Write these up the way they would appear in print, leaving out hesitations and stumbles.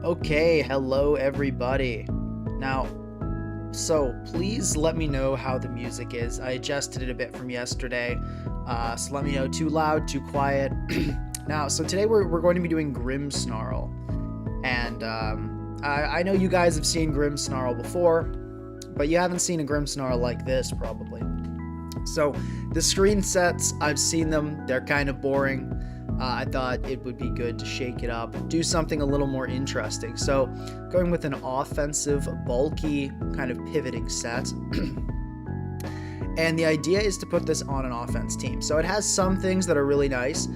Okay, hello everybody. Now, so please let me know how the music is. I adjusted it a bit from yesterday, so let me know too loud, too quiet. Now, so today we're going to be doing Grimmsnarl, and I know you guys have seen Grimmsnarl before, but you haven't seen a Grimmsnarl like this probably. So the screen sets, I've seen them, they're kind of boring. I thought it would be good to shake it up, do something a little more interesting. So going with an offensive, bulky, kind of pivoting set. And the idea is to put this on an offense team. So it has some things that are really nice.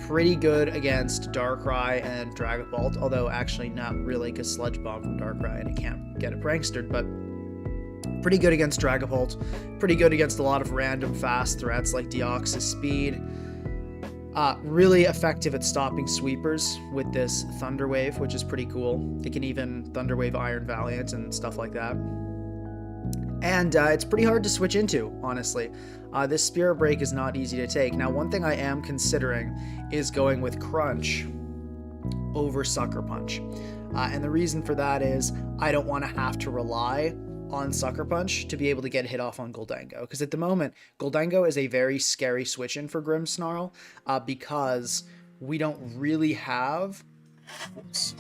Pretty good against Darkrai and Dragapult, although actually not really because Sludge Bomb from Darkrai and it can't get it prankstered, but pretty good against Dragapult. Pretty good against a lot of random fast threats like Deoxys Speed. Really effective at stopping sweepers with this Thunder Wave, which is pretty cool. It can even Thunder Wave Iron Valiant and stuff like that. And it's pretty hard to switch into, honestly. This Spirit Break is not easy to take. Now, one thing I am considering is going with Crunch over Sucker Punch. And the reason for that is I don't want to have to rely on Sucker Punch to be able to get hit off on Gholdengo, because at the moment Gholdengo is a very scary switch in for Grimmsnarl because we don't really have oops,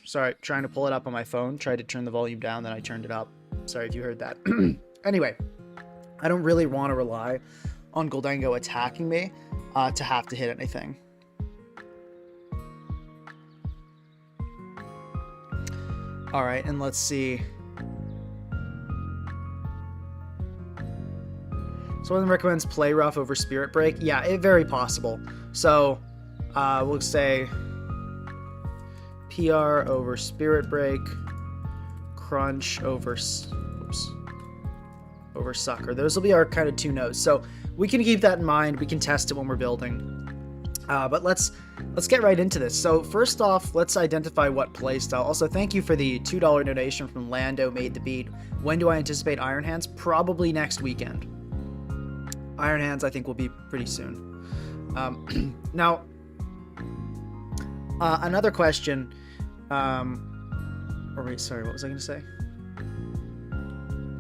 sorry, trying to pull it up on my phone, tried to turn the volume down, then I turned it up. Sorry if you heard that. Anyway, I don't really want to rely on Gholdengo attacking me to have to hit anything. All right, and let's see. Someone recommends Play Rough over Spirit Break. Yeah, it's very possible. So we'll say PR over Spirit Break, Crunch over Sucker. Those will be our kind of two notes. So we can keep that in mind. We can test it when we're building. But let's get right into this. So first off, let's identify what playstyle. Also, thank you for the $2 donation from Lando Made the Beat. When do I anticipate Iron Hands? Probably next weekend. Iron Hands, I think, will be pretty soon. Now, another question. Or wait, sorry, what was I going to say?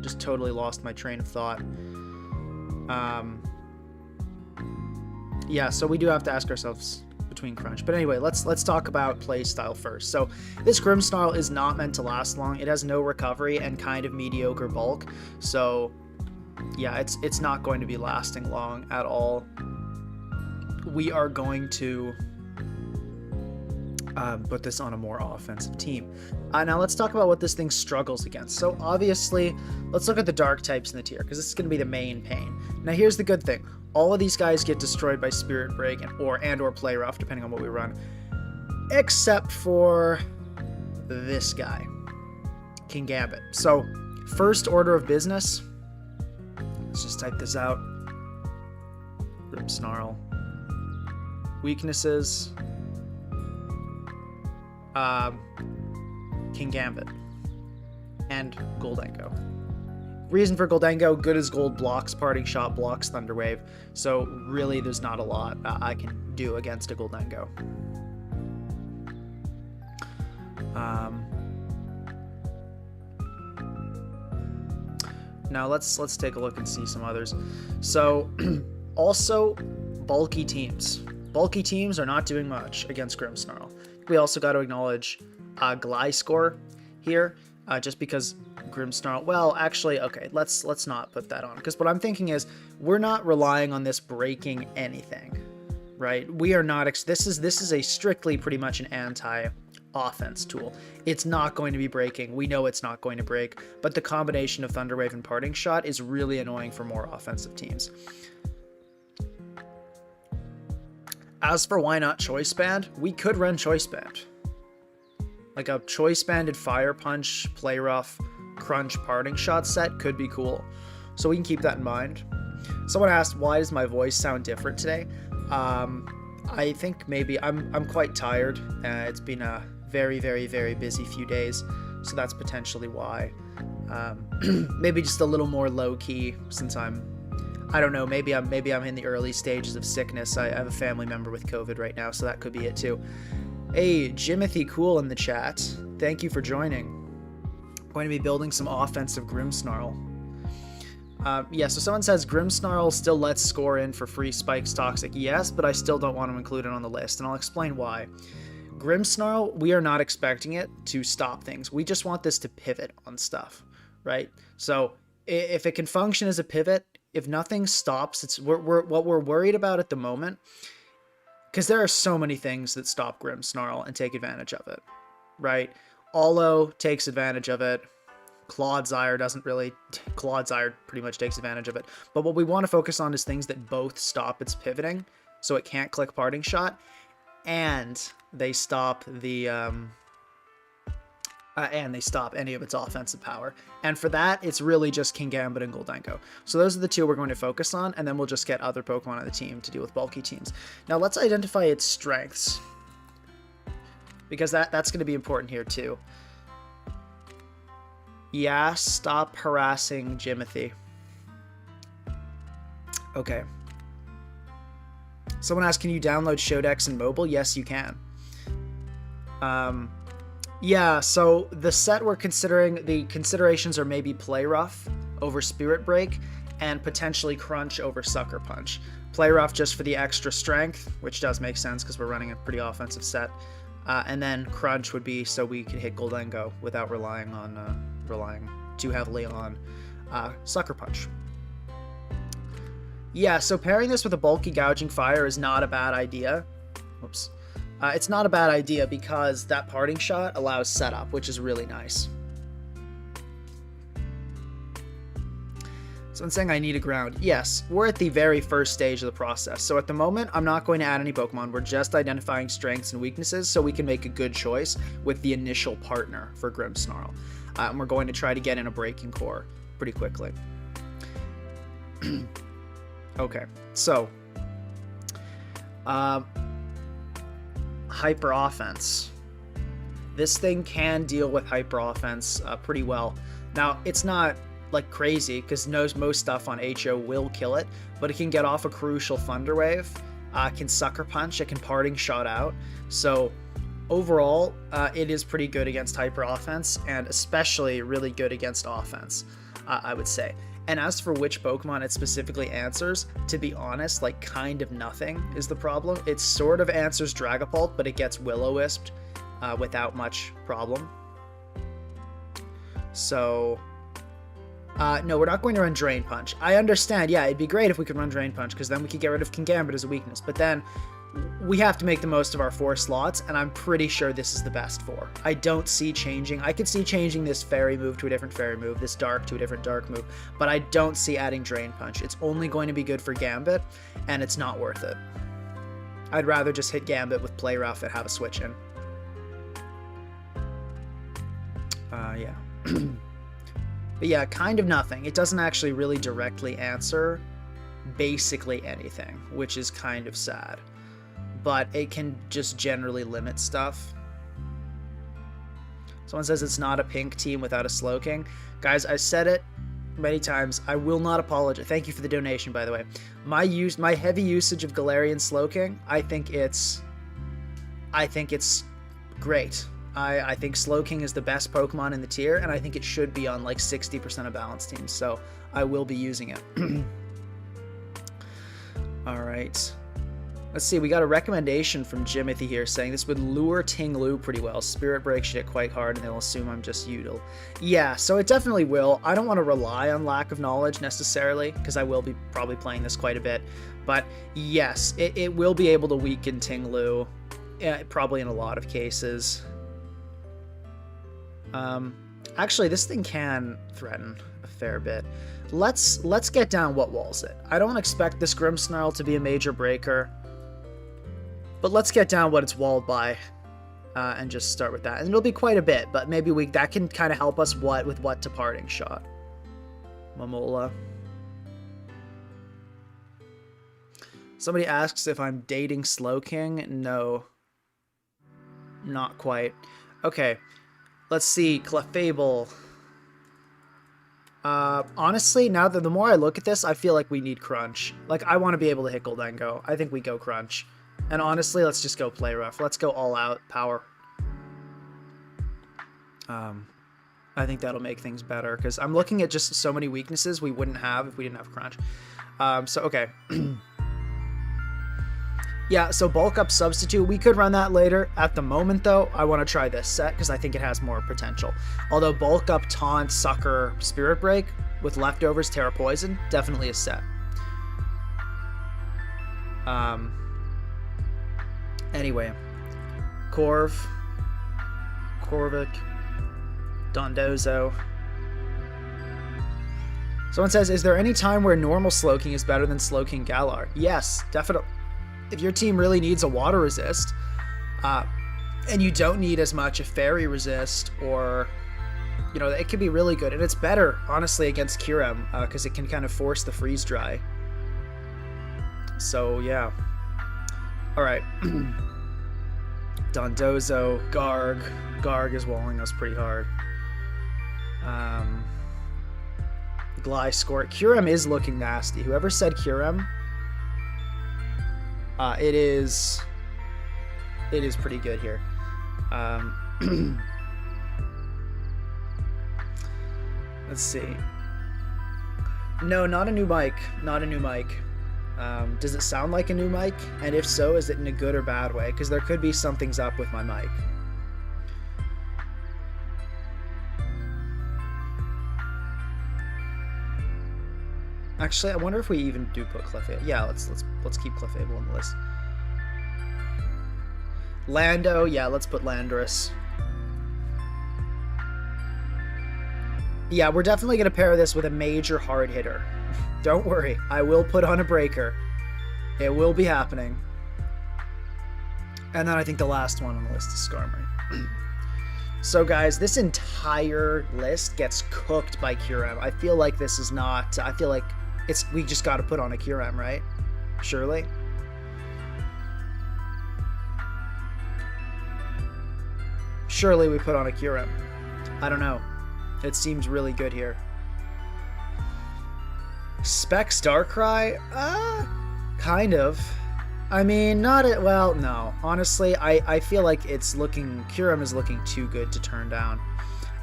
Just totally lost my train of thought. Yeah, so we do have to ask ourselves between Crunch. But anyway, let's talk about playstyle first. So this Grimmsnarl is not meant to last long. It has no recovery and kind of mediocre bulk. So yeah, it's not going to be lasting long at all. We are going to put this on a more offensive team. Now let's talk about what this thing struggles against. So obviously, let's look at the dark types in the tier, because this is going to be the main pain. Now here's the good thing. All of these guys get destroyed by Spirit Break or Play Rough, depending on what we run. Except for this guy, King Gambit. So, first order of business. Let's just type this out. Grimmsnarl. Weaknesses. King Gambit. And Gholdengo. Reason for Gholdengo, good as gold, blocks Parting Shot, blocks Thunder Wave. So really there's not a lot I can do against a Gholdengo. Now let's take a look and see some others. So also bulky teams. Bulky teams are not doing much against Grimmsnarl. We also got to acknowledge Gliscor here, just because Grimmsnarl, well, actually, okay, let's not put that on, because what I'm thinking is we're not relying on this breaking anything, right? We are not, this is a strictly pretty much an anti-offense tool. It's not going to be breaking. We know it's not going to break, but the combination of Thunder Wave and Parting Shot is really annoying for more offensive teams. As for why not Choice Band, we could run Choice Band. Like a Choice Banded Fire Punch, Play Rough, Crunch, Parting Shot set could be cool. So we can keep that in mind. Someone asked, why does my voice sound different today? I think maybe I'm quite tired. It's been a very, very, very busy few days. So that's potentially why. Maybe just a little more low key since I'm I don't know, maybe I'm in the early stages of sickness. I have a family member with COVID right now, so that could be it too. Hey, Jimothy Cool in the chat. Thank you for joining. I'm going to be building some offensive Grimmsnarl. Yeah, so someone says Grimmsnarl still lets score in for free spikes toxic. Yes, but I still don't want to include it on the list, and I'll explain why. Grimmsnarl, we are not expecting it to stop things. We just want this to pivot on stuff, right? So if it can function as a pivot, if nothing stops, what we're worried about at the moment, because there are so many things that stop Grimmsnarl and take advantage of it, right? Olo takes advantage of it. Clodsire doesn't really. Clodsire pretty much takes advantage of it. But what we want to focus on is things that both stop its pivoting, so it can't click Parting Shot, and they stop the and they stop any of its offensive power. And for that, it's really just Kingambit and Gholdengo. So those are the two we're going to focus on, and then we'll just get other Pokemon on the team to deal with bulky teams. Now let's identify its strengths, because that's going to be important here too. Yeah, stop harassing Jimothy. Okay. Someone asked, can you download Shodex in mobile? Yes, you can. Yeah, so the set we're considering, the considerations are maybe Play Rough over Spirit Break, and potentially Crunch over Sucker Punch. Play Rough just for the extra strength, which does make sense because we're running a pretty offensive set. And then Crunch would be so we could hit Gholdengo without relying too heavily on Sucker Punch. Yeah, so pairing this with a bulky Gouging Fire is not a bad idea. Whoops. It's not a bad idea because that Parting Shot allows setup, which is really nice. Someone's saying I need a ground. Yes, we're at the very first stage of the process. So at the moment, I'm not going to add any Pokemon. We're just identifying strengths and weaknesses so we can make a good choice with the initial partner for Grimmsnarl. And we're going to try to get in a Breaking Core pretty quickly. Okay, so Hyper Offense. This thing can deal with Hyper Offense pretty well. Now, it's not like crazy because most stuff on HO will kill it, but it can get off a crucial Thunder Wave, can Sucker Punch, it can Parting Shot out. So overall, it is pretty good against Hyper Offense, and especially really good against offense, I would say. And as for which Pokemon it specifically answers, to be honest, like kind of nothing is the problem. It sort of answers Dragapult, but it gets Will-O-Wisped without much problem. So, no, we're not going to run Drain Punch. I understand, yeah, it'd be great if we could run Drain Punch, because then we could get rid of Kingambit as a weakness, but then we have to make the most of our 4 slots, and I'm pretty sure this is the best 4. I don't see changing. I could see changing this Fairy move to a different Fairy move, this Dark to a different Dark move, but I don't see adding Drain Punch. It's only going to be good for Gambit, and it's not worth it. I'd rather just hit Gambit with Play Rough and have a switch in. Yeah. But yeah, kind of nothing. It doesn't actually really directly answer basically anything, which is kind of sad. But it can just generally limit stuff. Someone says it's not a pink team without a Slowking. Guys, I said it many times. I will not apologize. Thank you for the donation, by the way. My heavy usage of Galarian Slowking, I think it's great. I think Slowking is the best Pokemon in the tier, and I think it should be on like 60% of balanced teams, so I will be using it. Alright. Let's see, we got a recommendation from Jimothy here saying this would lure Ting-Lu pretty well. Spirit Break should hit quite hard and they'll assume I'm just Udil. Yeah, so it definitely will. I don't want to rely on lack of knowledge necessarily, because I will be probably playing this quite a bit. But yes, it will be able to weaken Ting-Lu, probably in a lot of cases. Actually, this thing can threaten a fair bit. Let's get down what walls it. I don't expect this Grimmsnarl to be a major breaker, but let's get down what it's walled by, and just start with that. And it'll be quite a bit, but maybe that can kind of help us with what to Parting Shot. Mamola. Somebody asks if I'm dating Slowking. No. Not quite. Okay. Let's see. Clefable. Honestly, now that the more I look at this, I feel like we need crunch. Like, I want to be able to hit Goldengo. I think we go crunch. And honestly, let's just go play rough. Let's go all out power. I think that'll make things better, because I'm looking at just so many weaknesses we wouldn't have if we didn't have crunch. So, okay. Yeah, so bulk up substitute, we could run that later. At the moment, though, I want to try this set because I think it has more potential. Although bulk up, taunt, sucker, spirit break with leftovers, Terra Poison, definitely a set. Anyway, Corvik, Dondozo. Someone says, is there any time where normal Slowking is better than Slowking Galar? Yes, definitely. If your team really needs a water resist, and you don't need as much a fairy resist, or, you know, it can be really good. And it's better, honestly, against Kyurem, because it can kind of force the freeze dry. So, yeah. Alright. Dondozo, Garg. Garg is walling us pretty hard. Gliscort. Kyurem is looking nasty. Whoever said Kyurem, it is pretty good here. Let's see. No, not a new mic. Not a new mic. Does it sound like a new mic? And if so, is it in a good or bad way? Because there could be something's up with my mic. Actually, I wonder if we even do put Clefable. Yeah, let's keep Clefable on the list. Lando, yeah, let's put Landorus. Yeah, we're definitely going to pair this with a major hard hitter. Don't worry, I will put on a breaker. It will be happening. And then I think the last one on the list is Skarmory. So guys, this entire list gets cooked by Kyurem. I feel like this is not... I feel like we just got to put on a Kyurem, right? Surely? Surely we put on a Kyurem. I don't know. It seems really good here. Specs Darkrai? Kind of. I mean, not it. Well, no. Honestly, I feel like Kyurem is looking too good to turn down.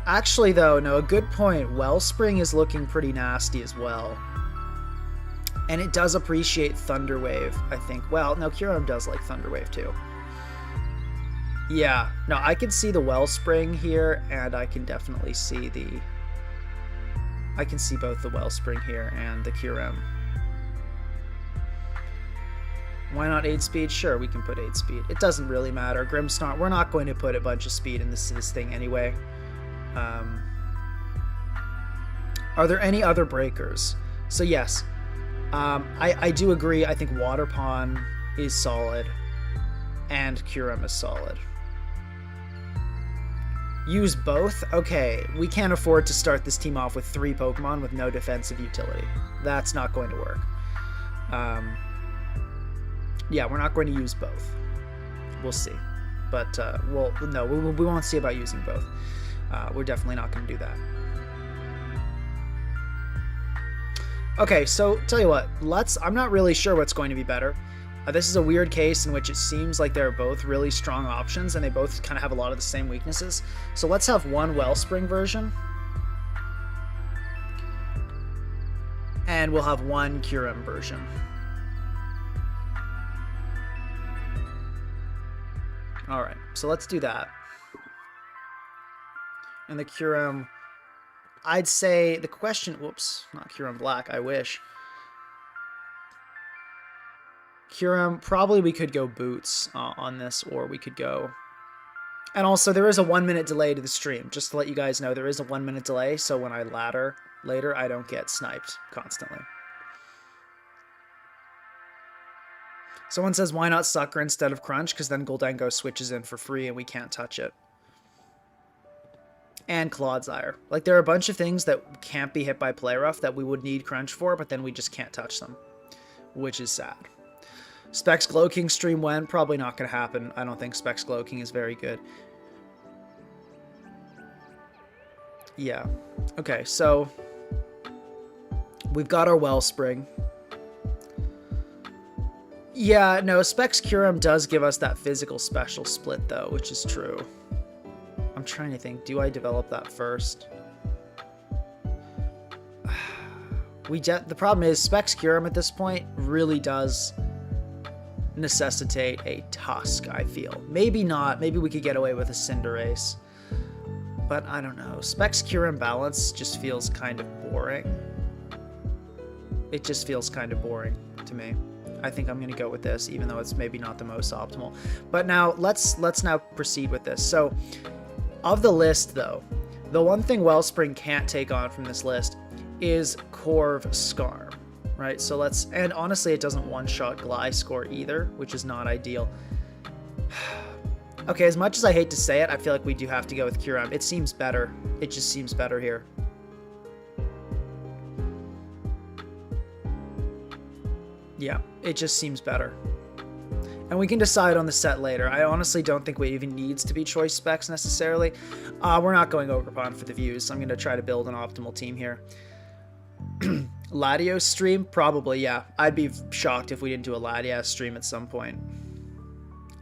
Actually, though, no, a good point. Wellspring is looking pretty nasty as well. And it does appreciate Thunder Wave, I think. Well, no, Kyurem does like Thunder Wave too. Yeah, no, I can see the Wellspring here, and I can definitely see I can see both the Wellspring here and the Kyurem. Why not 8 speed? Sure, we can put 8 speed. It doesn't really matter. Grimmsnarl, we're not going to put a bunch of speed in this thing anyway. Are there any other breakers? So yes, I do agree. I think Water Pond is solid, and Kyurem is solid. Use both? Okay, we can't afford to start this team off with 3 Pokemon with no defensive utility. That's not going to work. Yeah, we're not going to use both. We'll see. But, no, we won't see about using both. We're definitely not going to do that. Okay, so, tell you what, I'm not really sure what's going to be better. This is a weird case in which it seems like they're both really strong options, and they both kind of have a lot of the same weaknesses. So let's have one Wellspring version. And we'll have one Kyurem version. Alright, so let's do that. And the Kyurem... I'd say the question... Whoops, not Kyurem Black, I wish. Kyurem, probably we could go Boots on this, or we could go... And also, there is a 1-minute delay to the stream. Just to let you guys know, there is a 1-minute delay, so when I ladder later, I don't get sniped constantly. Someone says, why not Sucker instead of Crunch? Because then Goldengo switches in for free and we can't touch it. And Clodsire. Like, there are a bunch of things that can't be hit by Play Rough that we would need Crunch for, but then we just can't touch them. Which is sad. Specs Glowking stream when? Probably not going to happen. I don't think Specs Glowking is very good. Yeah. Okay, so... We've got our Wellspring. Yeah, no, Specs Curum does give us that physical special split, though, which is true. I'm trying to think, do I develop that first? The problem is Specs Curum at this point really does necessitate a Tusk, I feel. Maybe not. Maybe we could get away with a Cinderace. But I don't know. Specs Curum Balance just feels kind of boring. It just feels kind of boring to me. I think I'm going to go with this, even though it's maybe not the most optimal. But now let's now proceed with this. So of the list, though, the one thing Wellspring can't take on from this list is Corv Scarm, right? So and honestly, it doesn't one-shot Gliscor either, which is not ideal. Okay, as much as I hate to say it, I feel like we do have to go with Curum. It seems better. It just seems better here. Yeah, it just seems better. And we can decide on the set later. I honestly don't think we even needs to be choice specs necessarily. We're not going Ogerpon for the views. I'm going to try to build an optimal team here. Latios stream? Probably, yeah. I'd be shocked if we didn't do a Latias stream at some point.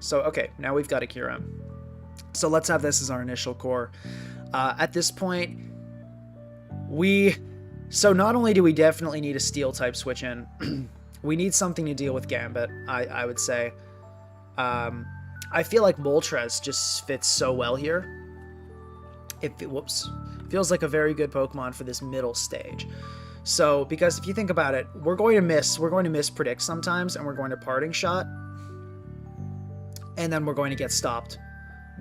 So, okay, now we've got a Curum. So let's have this as our initial core. At this point, so not only do we definitely need a Steel type switch in, we need something to deal with Gambit, I would say. I feel like Moltres just fits so well here. Whoops. Feels like a very good Pokemon for this middle stage. So, because if you think about it, we're going to mispredict sometimes, and we're going to Parting Shot, and then we're going to get stopped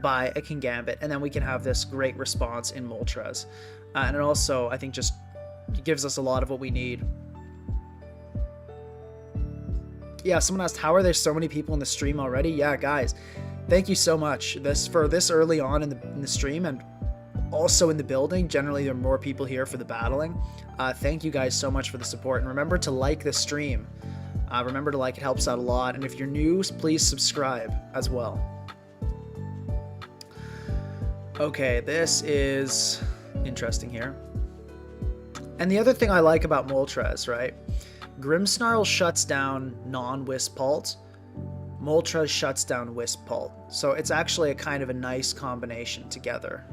by a Kingambit, and then we can have this great response in Moltres. And it also, I think, just gives us a lot of what we need. Yeah, someone asked, how are there so many people in the stream already? Yeah, guys, thank you so much. For this early on in the stream, and also in the building, generally there are more people here for the battling. Thank you guys so much for the support, and remember to like the stream. Remember to like, it helps out a lot, and if you're new, please subscribe as well. Okay, this is interesting here. And the other thing I like about Moltres, right? Grimmsnarl shuts down non-Wispalt. Moltres shuts down Wispalt. So it's actually a kind of a nice combination together.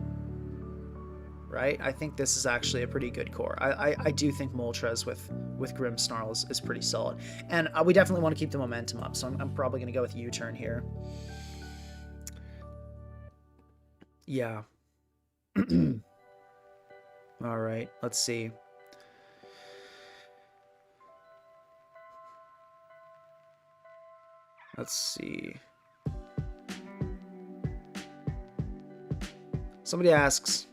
Right? I think this is actually a pretty good core. I do think Moltres with Grimmsnarl is pretty solid. And we definitely want to keep the momentum up, so I'm probably going to go with U-turn here. Yeah. All right, let's see. Let's see. Somebody asks,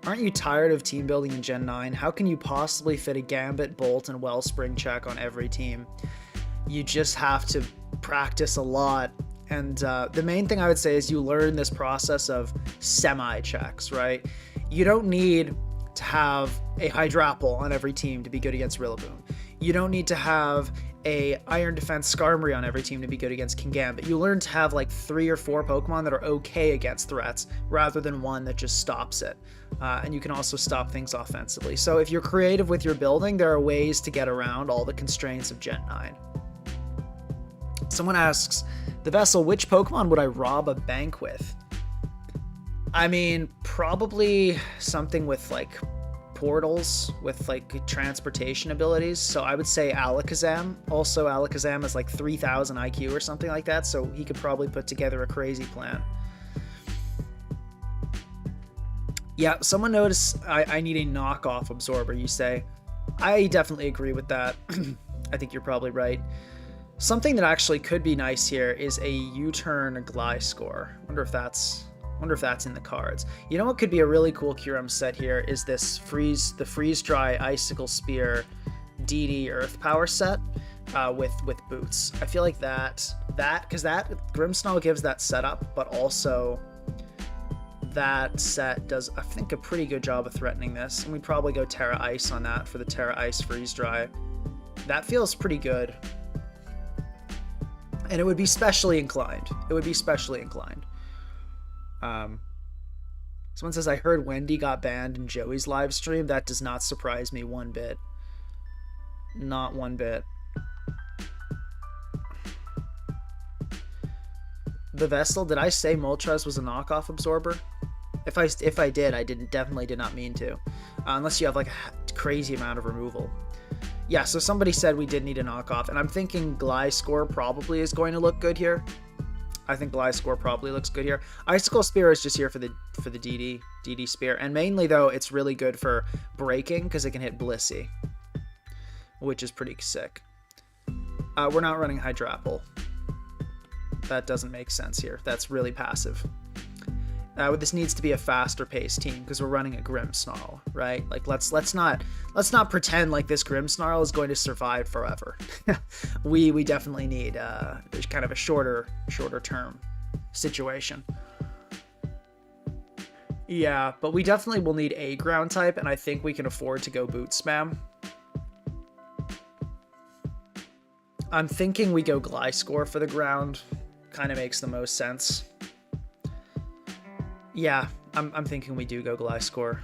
aren't you tired of team building in Gen 9? How can you possibly fit a Gambit, Bolt, and Wellspring check on every team? You just have to practice a lot. And the main thing I would say is you learn this process of semi-checks, right? You don't need to have a Hydrapple on every team to be good against Rillaboom. You don't need to have a Iron Defense Skarmory on every team to be good against Kingambit. You learn to have like 3 or 4 Pokemon that are okay against threats rather than one that just stops it. And you can also stop things offensively. So if you're creative with your building, there are ways to get around all the constraints of Gen 9. Someone asks, the Vessel, which Pokemon would I rob a bank with? I mean, probably something with like portals with like transportation abilities. So I would say Alakazam. Also, Alakazam has like 3,000 IQ or something like that, so he could probably put together a crazy plan. Yeah, someone noticed I need a knockoff Absorber, you say. I definitely agree with that. I think you're probably right. Something that actually could be nice here is a U-turn Gliscor. Wonder if that's in the cards. You know what could be a really cool Curum set here is this the Freeze Dry Icicle Spear DD Earth Power set with boots. I feel like that because Grimmsnarl gives that setup, but also that set does, I think, a pretty good job of threatening this. And we'd probably go Terra Ice on that for the Terra Ice Freeze Dry. That feels pretty good. And it would be specially inclined. Someone says, I heard Wendy got banned in Joey's live stream. That does not surprise me one bit. Not one bit. The Vestal, did I say Moltres was a knockoff absorber? If I did, I definitely did not mean to. Unless you have like a crazy amount of removal. Yeah, so somebody said we did need a knockoff, and I'm thinking Gliscor probably is going to look good here. I think Gliscor probably looks good here. Icicle Spear is just here for the DD Spear, and mainly though it's really good for breaking because it can hit Blissey, which is pretty sick. We're not running Hydrapple. That doesn't make sense here. That's really passive. This needs to be a faster paced team because we're running a Grimmsnarl, right? Like let's not pretend like this Grimmsnarl is going to survive forever. we definitely need kind of a shorter term situation. Yeah, but we definitely will need a ground type, and I think we can afford to go boot spam. I'm thinking we go Gliscor for the ground. Kind of makes the most sense. Yeah, I'm thinking we do go Gliscor.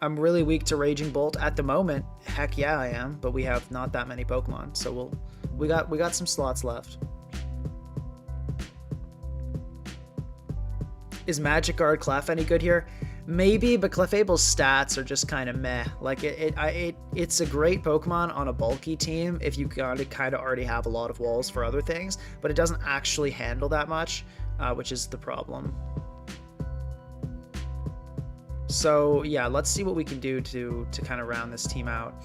I'm really weak to Raging Bolt at the moment. Heck yeah, I am. But we have not that many Pokemon, so we got some slots left. Is Magikarp Clef any good here? Maybe, but Clefable's stats are just kind of meh. Like it's a great Pokemon on a bulky team if you kind of already have a lot of walls for other things, but it doesn't actually handle that much, which is the problem. So yeah, let's see what we can do to kind of round this team out.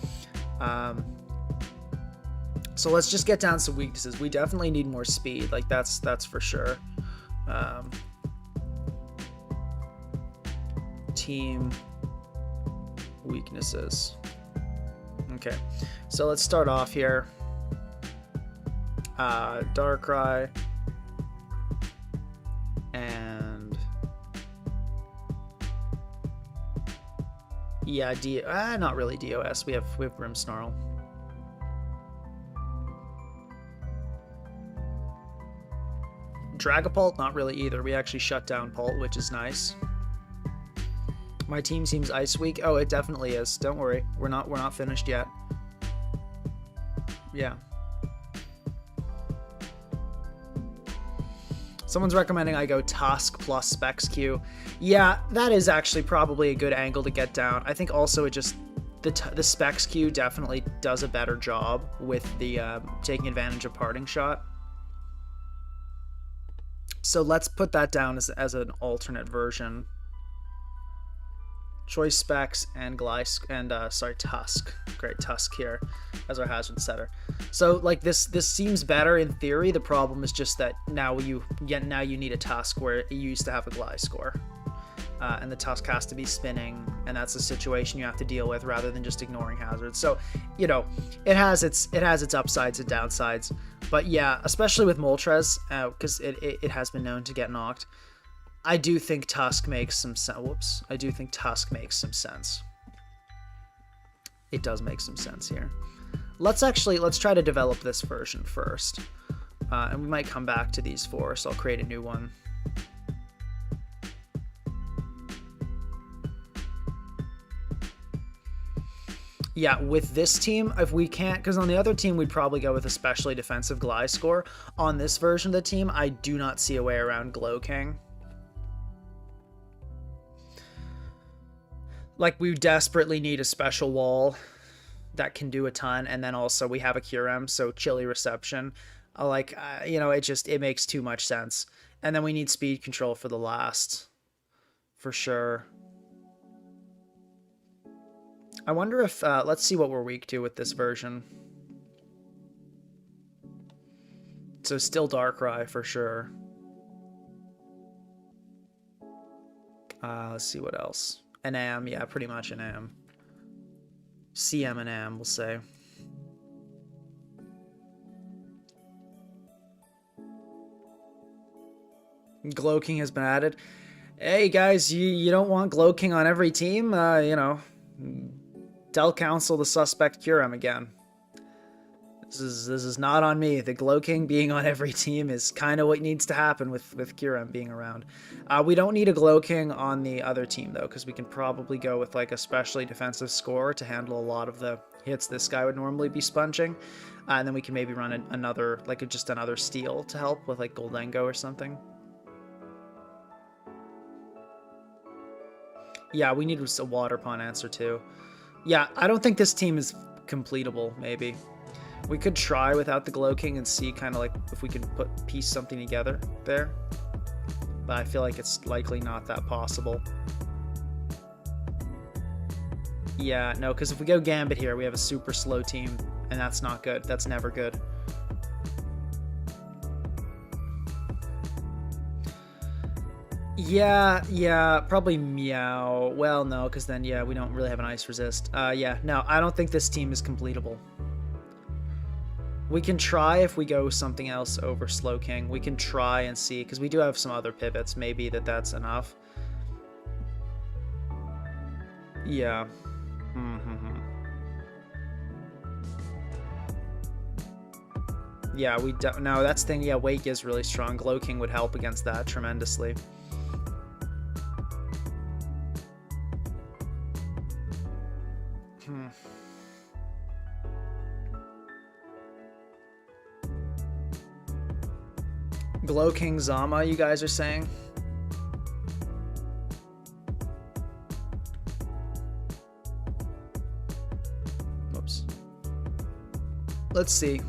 So let's just get down some weaknesses. We definitely need more speed, like that's for sure. Team weaknesses. Okay, so let's start off here. Darkrai and yeah, not really DOS. We have Grimmsnarl. Dragapult, not really either. We actually shut down Pult, which is nice. My team seems ice weak. Oh, it definitely is. Don't worry. We're not finished yet. Yeah. Someone's recommending I go Tusk plus Specs Q. Yeah, that is actually probably a good angle to get down. I think also it just the Specs Q definitely does a better job with the taking advantage of Parting Shot. So let's put that down as an alternate version. Choice Specs and Tusk. Great, Tusk here as our hazard setter. So like this seems better in theory. The problem is just that now you need a Tusk where you used to have a Gliscor. And the Tusk has to be spinning, and that's a situation you have to deal with rather than just ignoring hazards. So, you know, it has its upsides and downsides. But yeah, especially with Moltres, because it has been known to get knocked. I do think Tusk makes some sense. Whoops. I do think Tusk makes some sense. It does make some sense here. Let's try to develop this version first. And we might come back to these four, so I'll create a new one. Yeah, with this team, if we can't, because on the other team, we'd probably go with especially defensive Gliscor. On this version of the team, I do not see a way around Glowking. Like, we desperately need a special wall that can do a ton, and then also we have a Kyurem, so chilly reception. You know, it makes too much sense. And then we need speed control for the last, for sure. I wonder if, let's see what we're weak to with this version. So still Darkrai for sure. Let's see what else. An AM, yeah, pretty much an AM. CM and AM, we'll say. Glowking has been added. Hey guys, you don't want Glowking on every team? You know, tell Council to suspect Kyurem again. This is not on me. The Glow King being on every team is kind of what needs to happen with Kyurem being around. We don't need a Glow King on the other team though, because we can probably go with like a specially defensive scorer to handle a lot of the hits this guy would normally be sponging. And then we can maybe run another, like just another steal to help with like Goldengo or something. Yeah, we need a water pond answer too. Yeah, I don't think this team is completable, maybe. We could try without the Glow King and see kind of like if we can piece something together there. But I feel like it's likely not that possible. Yeah, no, because if we go Gambit here, we have a super slow team, and that's not good. That's never good. Yeah, probably Meow. Well, no, because then, yeah, we don't really have an Ice Resist. Yeah, no, I don't think this team is completable. We can try if we go something else over Slow King. We can try and see, because we do have some other pivots. Maybe that's enough. Yeah. Yeah, we don't. No, that's the thing. Yeah, Wake is really strong. Glow King would help against that tremendously. Glow King Zama, you guys are saying? Whoops. Let's see.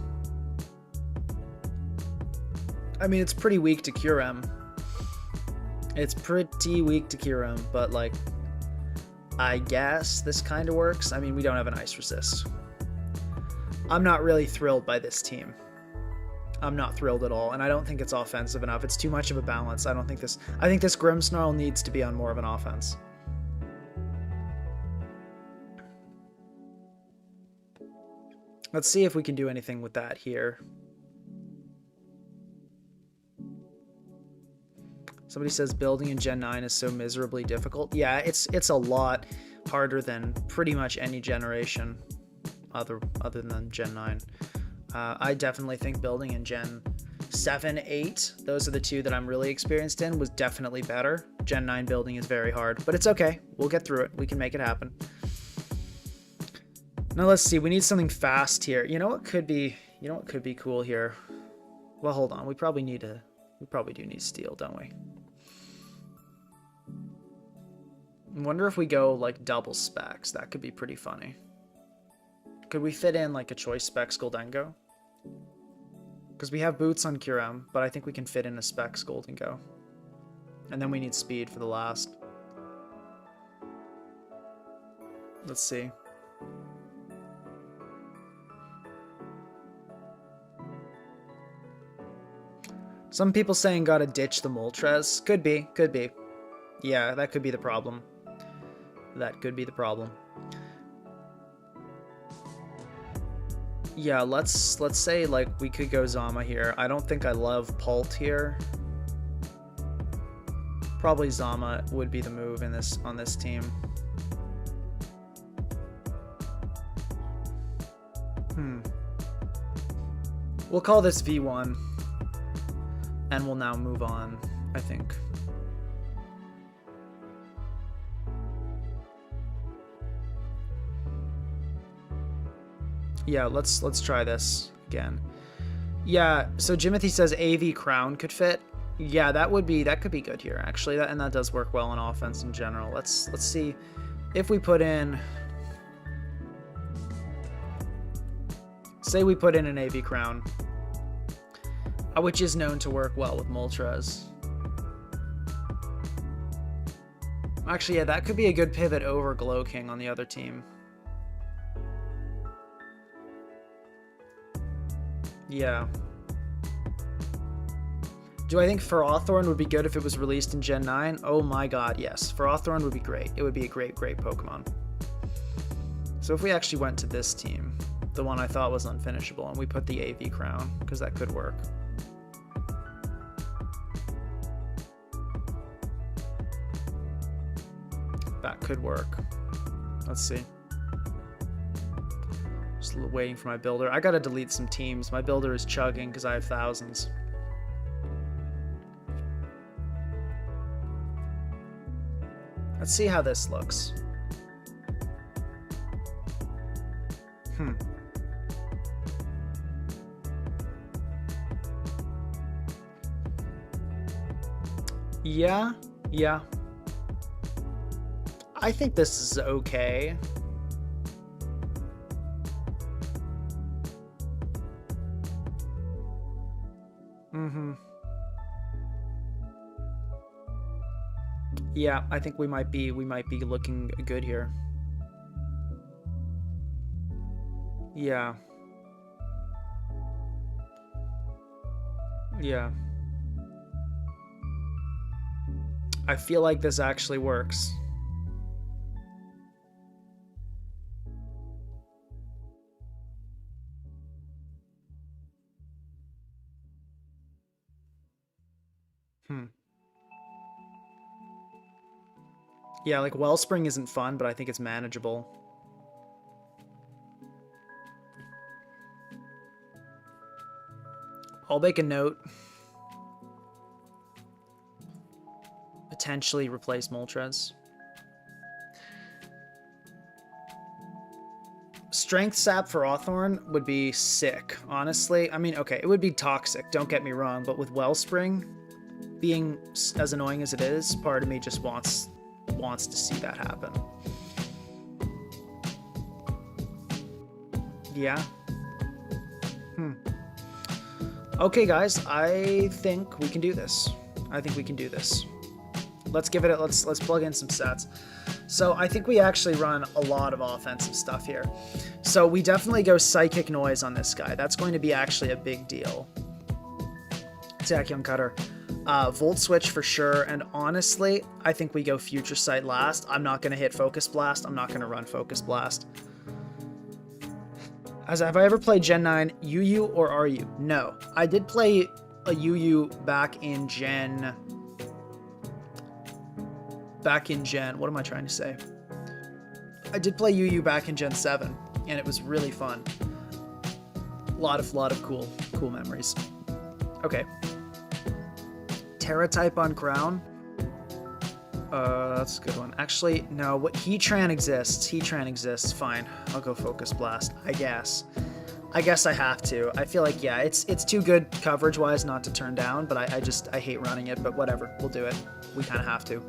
I mean, it's pretty weak to Kyurem. It's pretty weak to Kyurem, but like, I guess this kind of works. I mean, we don't have an Ice Resist. I'm not really thrilled by this team. I'm not thrilled at all, and I don't think it's offensive enough. It's too much of a balance. I think this Grimmsnarl needs to be on more of an offense. Let's see if we can do anything with that here. Somebody says building in Gen 9 is so miserably difficult. Yeah, it's a lot harder than pretty much any generation other than Gen 9. I definitely think building in Gen 7, 8, those are the two that I'm really experienced in, was definitely better. Gen 9 building is very hard, but it's okay. We'll get through it. We can make it happen. Now let's see. We need something fast here. You know what could be cool here? Well, hold on. We probably do need steel, don't we? I wonder if we go like double specs. That could be pretty funny. Could we fit in like a choice specs Goldengo? Because we have boots on Kyurem, but I think we can fit in a specs Goldengo. And then we need speed for the last. Let's see. Some people saying gotta ditch the Moltres. Could be. Yeah, that could be the problem. That could be the problem. Yeah, let's say like we could go Zama here. I don't think I love Pult here. Probably Zama would be the move on this team. We'll call this V1. And we'll now move on, I think. Yeah, let's try this again. Yeah, so Jimothy says AV Crown could fit. Yeah, that could be good here actually. That does work well on offense in general. Let's see if we put in, say we put in an AV Crown, which is known to work well with Moltres. Actually, yeah, that could be a good pivot over Glow King on the other team. Yeah. Do I think Ferrothorn would be good if it was released in Gen 9? Oh my god, yes. Ferrothorn would be great. It would be a great Pokemon. So if we actually went to this team, the one I thought was unfinishable, and we put the AV Crown, because that could work. That could work. Let's see. Just Just waiting for my builder. I gotta delete some teams. My builder is chugging because I have thousands. Let's see how this looks. Yeah. I think this is okay. Yeah, I think we might be looking good here. Yeah. I feel like this actually works. Yeah, like Wellspring isn't fun, but I think it's manageable. I'll make a note. Potentially replace Moltres. Strength Sap for Awthorn would be sick, honestly. I mean, okay, it would be toxic, don't get me wrong, but with Wellspring being as annoying as it is, part of me just wants to see that happen. Yeah. Okay, guys, I think we can do this. Let's give it let's plug in some sets. So I think we actually run a lot of offensive stuff here. So we definitely go Psychic Noise on this guy. That's going to be actually a big deal. Attack Young Cutter. Volt Switch for sure, and honestly, I think we go Future Sight last. I'm not going to hit Focus Blast. I'm not going to run Focus Blast. Have I ever played Gen 9 UU or RU? No. I did play a UU back in Gen... What am I trying to say? I did play UU back in Gen 7, and it was really fun. A lot of cool memories. Okay. Terra type on Crown. That's a good one. Actually, no. What Heatran exists. Fine. I'll go Focus Blast. I guess I have to. I feel like, yeah, it's too good coverage-wise not to turn down, but I hate running it, but whatever. We'll do it. We kind of have to.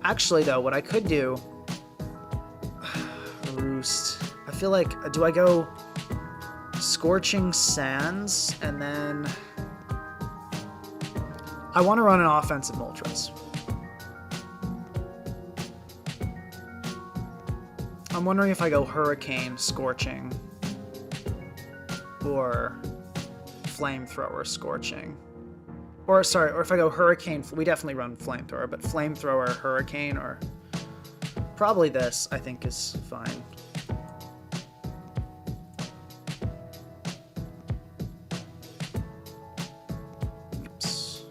Actually, though, what I could do... Roost. I feel like... Do I go Scorching Sands, and then... I want to run an offensive Moltres. I'm wondering if I go Hurricane, Scorching, or Flamethrower, Scorching. Or if I go Hurricane, we definitely run Flamethrower, but Flamethrower, Hurricane, or probably this, I think is fine. Oops.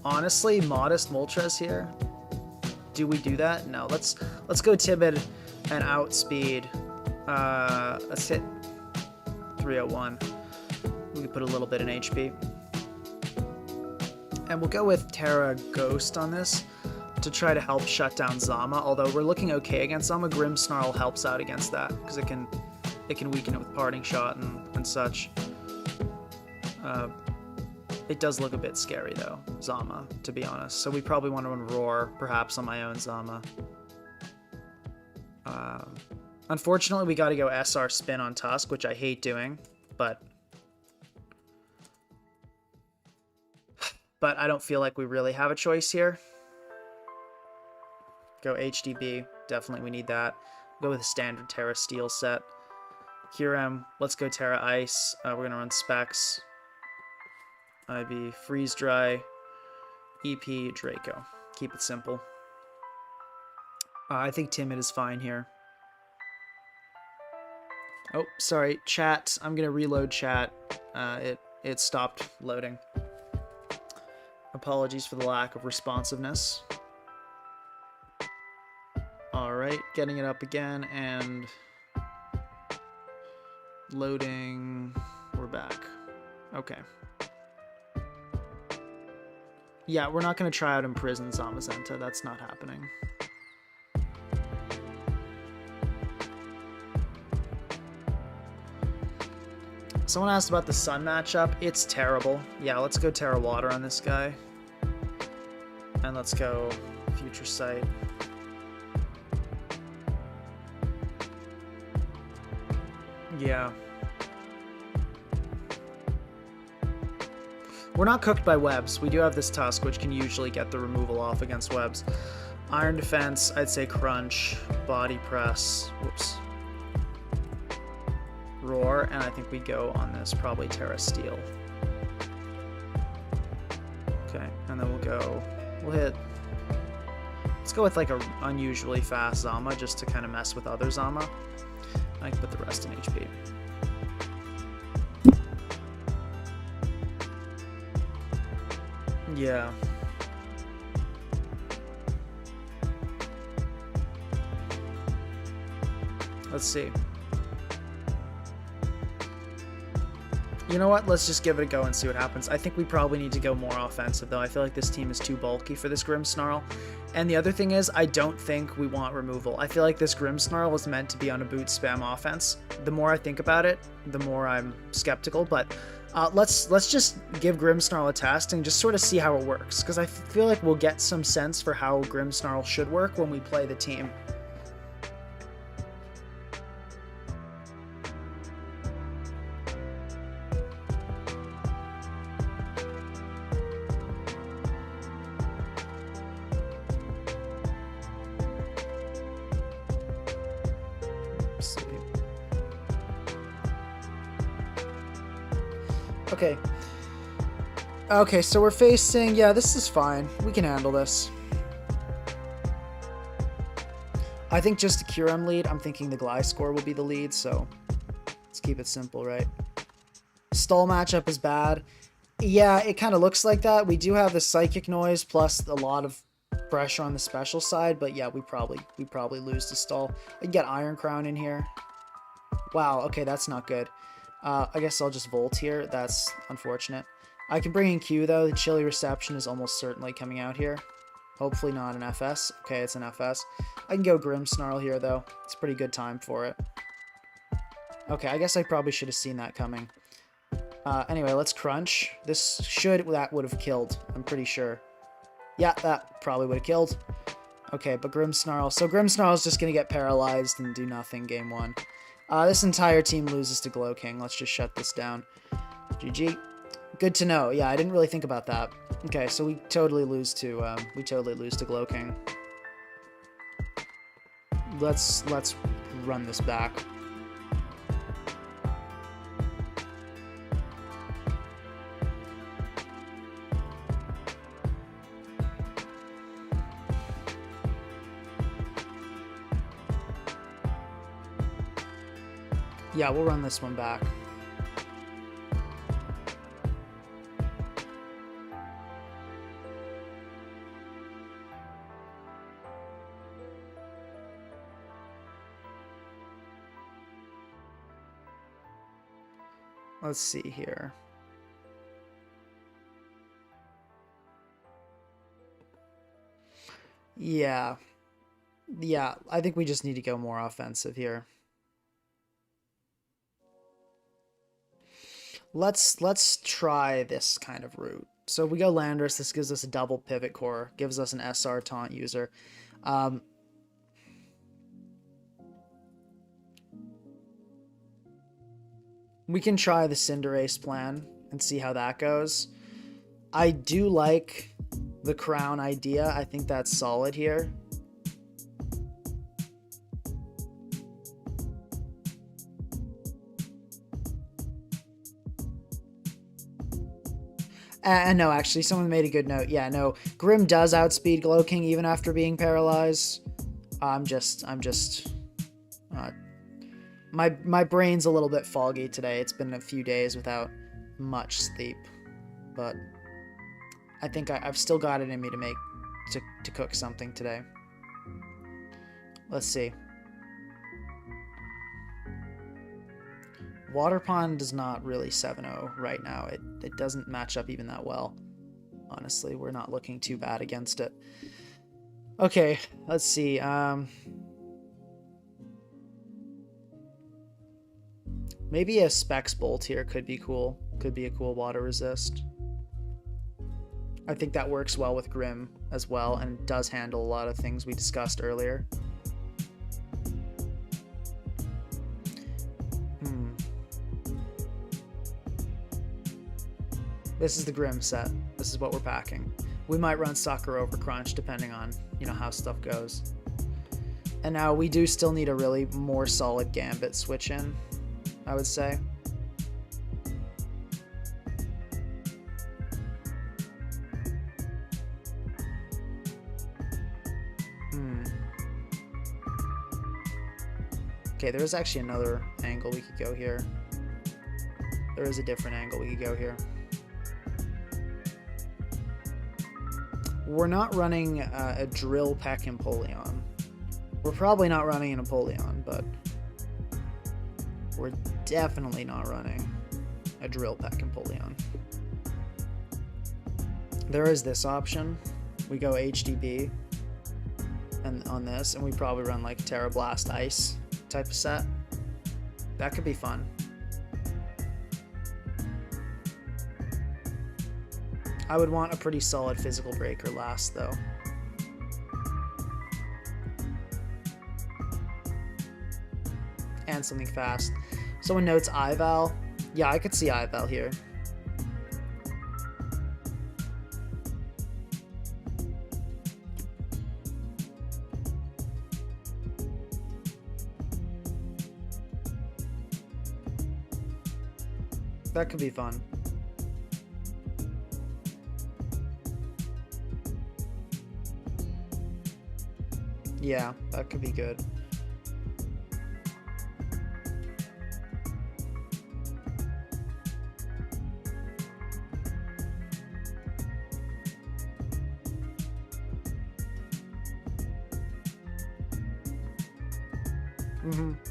Honestly, modest Moltres here. Do we do that? No. Let's go timid and outspeed. Let's hit 301. We can put a little bit in HP. And we'll go with Terra Ghost on this to try to help shut down Zama. Although we're looking okay against Zama, Grimmsnarl helps out against that because it can weaken it with Parting Shot and such. It does look a bit scary though, Zama, to be honest. So we probably want to run Roar, perhaps on my own Zama. Unfortunately, we got to go SR Spin on Tusk, which I hate doing, but I don't feel like we really have a choice here. Go HDB, definitely we need that. Go with a standard Terra Steel set. Kyurem, let's go Terra Ice. We're going to run Specs. IB, Freeze Dry, EP, Draco. Keep it simple. I think Timid is fine here. Oh, sorry, chat. I'm gonna reload chat. It stopped loading. Apologies for the lack of responsiveness. Alright, getting it up again, and Loading. We're back. Okay. Yeah, we're not going to try out Imprison Zamazenta. That's not happening. Someone asked about the Sun matchup. It's terrible. Yeah, let's go Terra Water on this guy. And let's go Future Sight. Yeah. We're not cooked by webs. We do have this Tusk, which can usually get the removal off against webs. Iron Defense, I'd say Crunch, Body Press, whoops. Roar, and I think we go on this, probably Terra Steel. Okay, and then we'll hit, let's go with like a unusually fast Zama, just to kind of mess with other Zama. I can put the rest in HP. Yeah. Let's see. You know what? Let's just give it a go and see what happens. I think we probably need to go more offensive, though. I feel like this team is too bulky for this Grimmsnarl. And the other thing is, I don't think we want removal. I feel like this Grimmsnarl was meant to be on a boot spam offense. The more I think about it, the more I'm skeptical. But let's just give Grimmsnarl a test and just sort of see how it works. Because I feel like we'll get some sense for how Grimmsnarl should work when we play the team. Okay, so we're facing... Yeah, this is fine. We can handle this. I think just a Curem lead. I'm thinking the Gliscor will be the lead, so let's keep it simple, right? Stall matchup is bad. Yeah, it kind of looks like that. We do have the Psychic Noise plus a lot of pressure on the special side, but yeah, we probably lose to Stall. I can get Iron Crown in here. Wow, okay, that's not good. I guess I'll just Volt here. That's unfortunate. I can bring in Q, though. The Chilly Reception is almost certainly coming out here. Hopefully not an FS. Okay, it's an FS. I can go Grimmsnarl here, though. It's a pretty good time for it. Okay, I guess I probably should have seen that coming. Anyway, let's Crunch. That would have killed, I'm pretty sure. Yeah, that probably would have killed. Okay, but Grimmsnarl. So Grimmsnarl is just going to get paralyzed and do nothing game 1. This entire team loses to Glow King. Let's just shut this down. GG. Good to know. Yeah, I didn't really think about that. Okay, so we totally lose to Glow King. Let's run this back. Yeah, we'll run this one back. Let's see here. Yeah, I think we just need to go more offensive here. Let's try this kind of route. So if we go Landorus, this gives us a double pivot core, gives us an SR taunt user. We can try the Cinderace plan and see how that goes. I do like the Crown idea. I think that's solid here. No, actually, someone made a good note. Yeah, no, Grim does outspeed Glow King even after being paralyzed. My brain's a little bit foggy today. It's been a few days without much sleep, but I think I've still got it in me to cook something today. Let's see. Water Pond is not really 7-0 right now. It doesn't match up even that well. Honestly, we're not looking too bad against it. Okay, let's see. Maybe a Specs Bolt here could be cool. Could be a cool water resist. I think that works well with Grim as well and does handle a lot of things we discussed earlier. This is the Grim set. This is what we're packing. We might run Sucker over Crunch depending on, how stuff goes. And now we do still need a really more solid Gambit switch in, I would say. Okay, there is actually another angle we could go here. There is a different angle we could go here. We're not running a Drill Peck Empoleon. We're probably not running an Empoleon, but we're definitely not running a Drill Peck Empoleon. There is this option. We go HDB and on this, and we probably run like Terra Blast Ice type of set. That could be fun. I would want a pretty solid physical breaker last though. And something fast. Someone notes Ival. Yeah, I could see Ival here. That could be fun. Yeah, that could be good.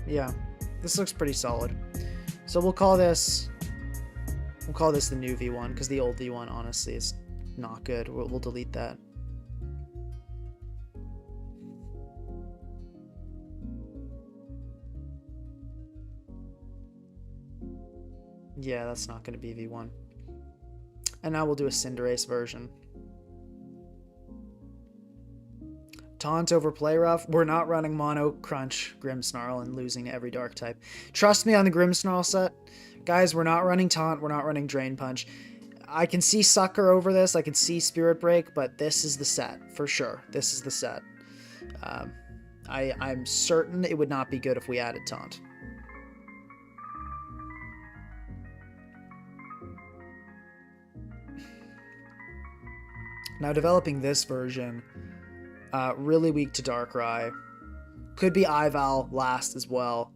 Yeah, this looks pretty solid. So we'll call this the new V1 because the old V1 honestly is not good. We'll delete that. Yeah, that's not going to be V1. And now we'll do a Cinderace version. Taunt over Play Rough. We're not running Mono Crunch Grimmsnarl and losing to every dark type. Trust me on the Grimmsnarl set. Guys, we're not running Taunt. We're not running Drain Punch. I can see Sucker over this. I can see Spirit Break, but this is the set for sure. This is the set. I'm certain it would not be good if we added Taunt. Now developing this version, really weak to Darkrai. Could be Ival last as well.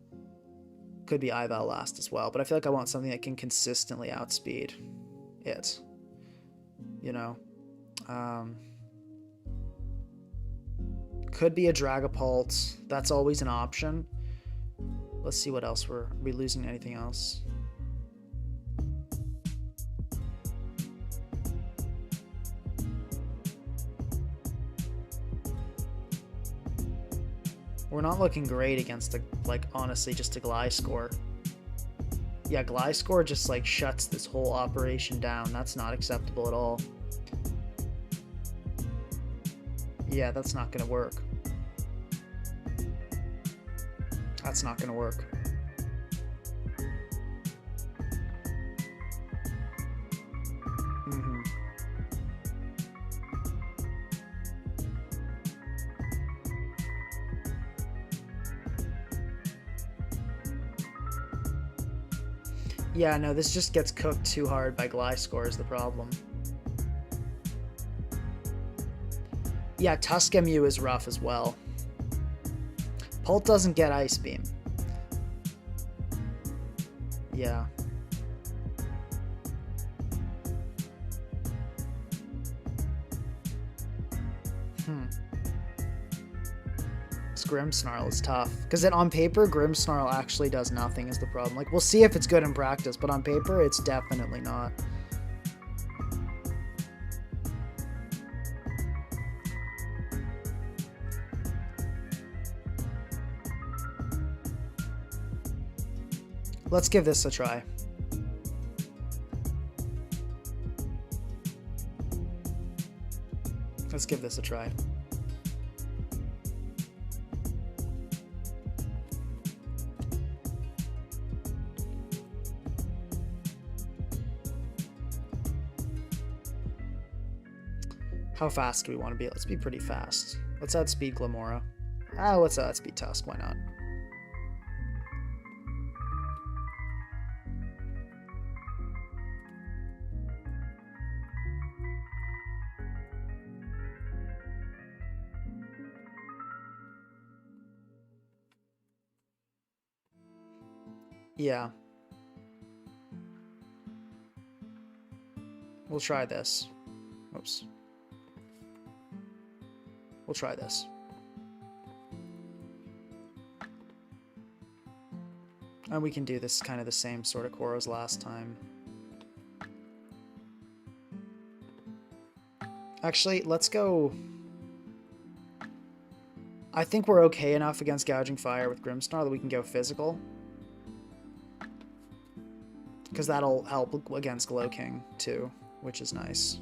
Could be Ival last as well, but I feel like I want something that can consistently outspeed it. Could be a Dragapult. That's always an option. Let's see what else are we losing anything else? We're not looking great against honestly, just a Gliscor. Yeah, Gliscor just shuts this whole operation down. That's not acceptable at all. Yeah, that's not gonna work. That's not gonna work. Yeah, no, this just gets cooked too hard by Gliscor is the problem. Yeah, Tuskemu is rough as well. Pult doesn't get Ice Beam. Yeah. This Grimmsnarl is tough. Because then on paper, Grimmsnarl actually does nothing is the problem. Like, we'll see if it's good in practice, but on paper, it's definitely not. Let's give this a try. Let's give this a try. How fast do we want to be? Let's be pretty fast. Let's outspeed Glamora. Let's outspeed Tusk. Why not? Yeah. We'll try this. Oops. We'll try this. And we can do this kind of the same sort of core as last time. Actually, let's go... I think we're okay enough against Gouging Fire with Grimmsnarl that we can go physical. Because that'll help against Glow King, too, which is nice.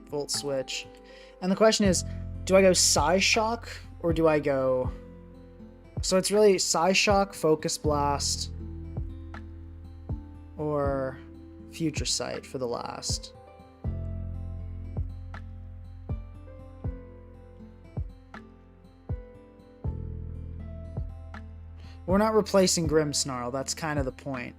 Volt Switch. And the question is, do I go Size Shock, or do I go... So it's really Size Shock, Focus Blast, or Future Sight for the last. We're not replacing Grimmsnarl, that's kind of the point.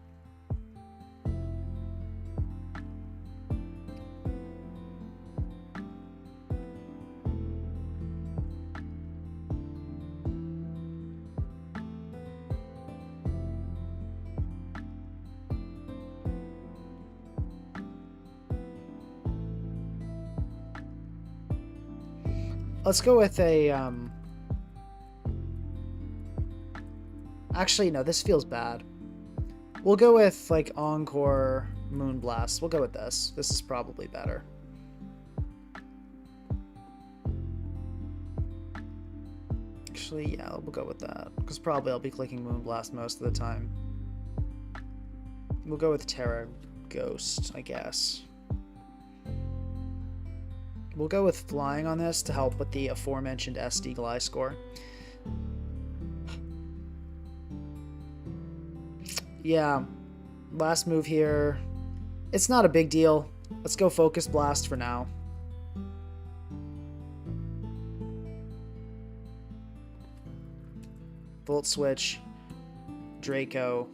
Let's go with a, Actually, no, this feels bad. We'll go with, like, Encore Moonblast. We'll go with this. This is probably better. Actually, yeah, we'll go with that. Because probably I'll be clicking Moonblast most of the time. We'll go with Terra Ghost, I guess. We'll go with Flying on this to help with the aforementioned SD Gly score. Yeah, last move here. It's not a big deal. Let's go Focus Blast for now. Volt Switch, Draco,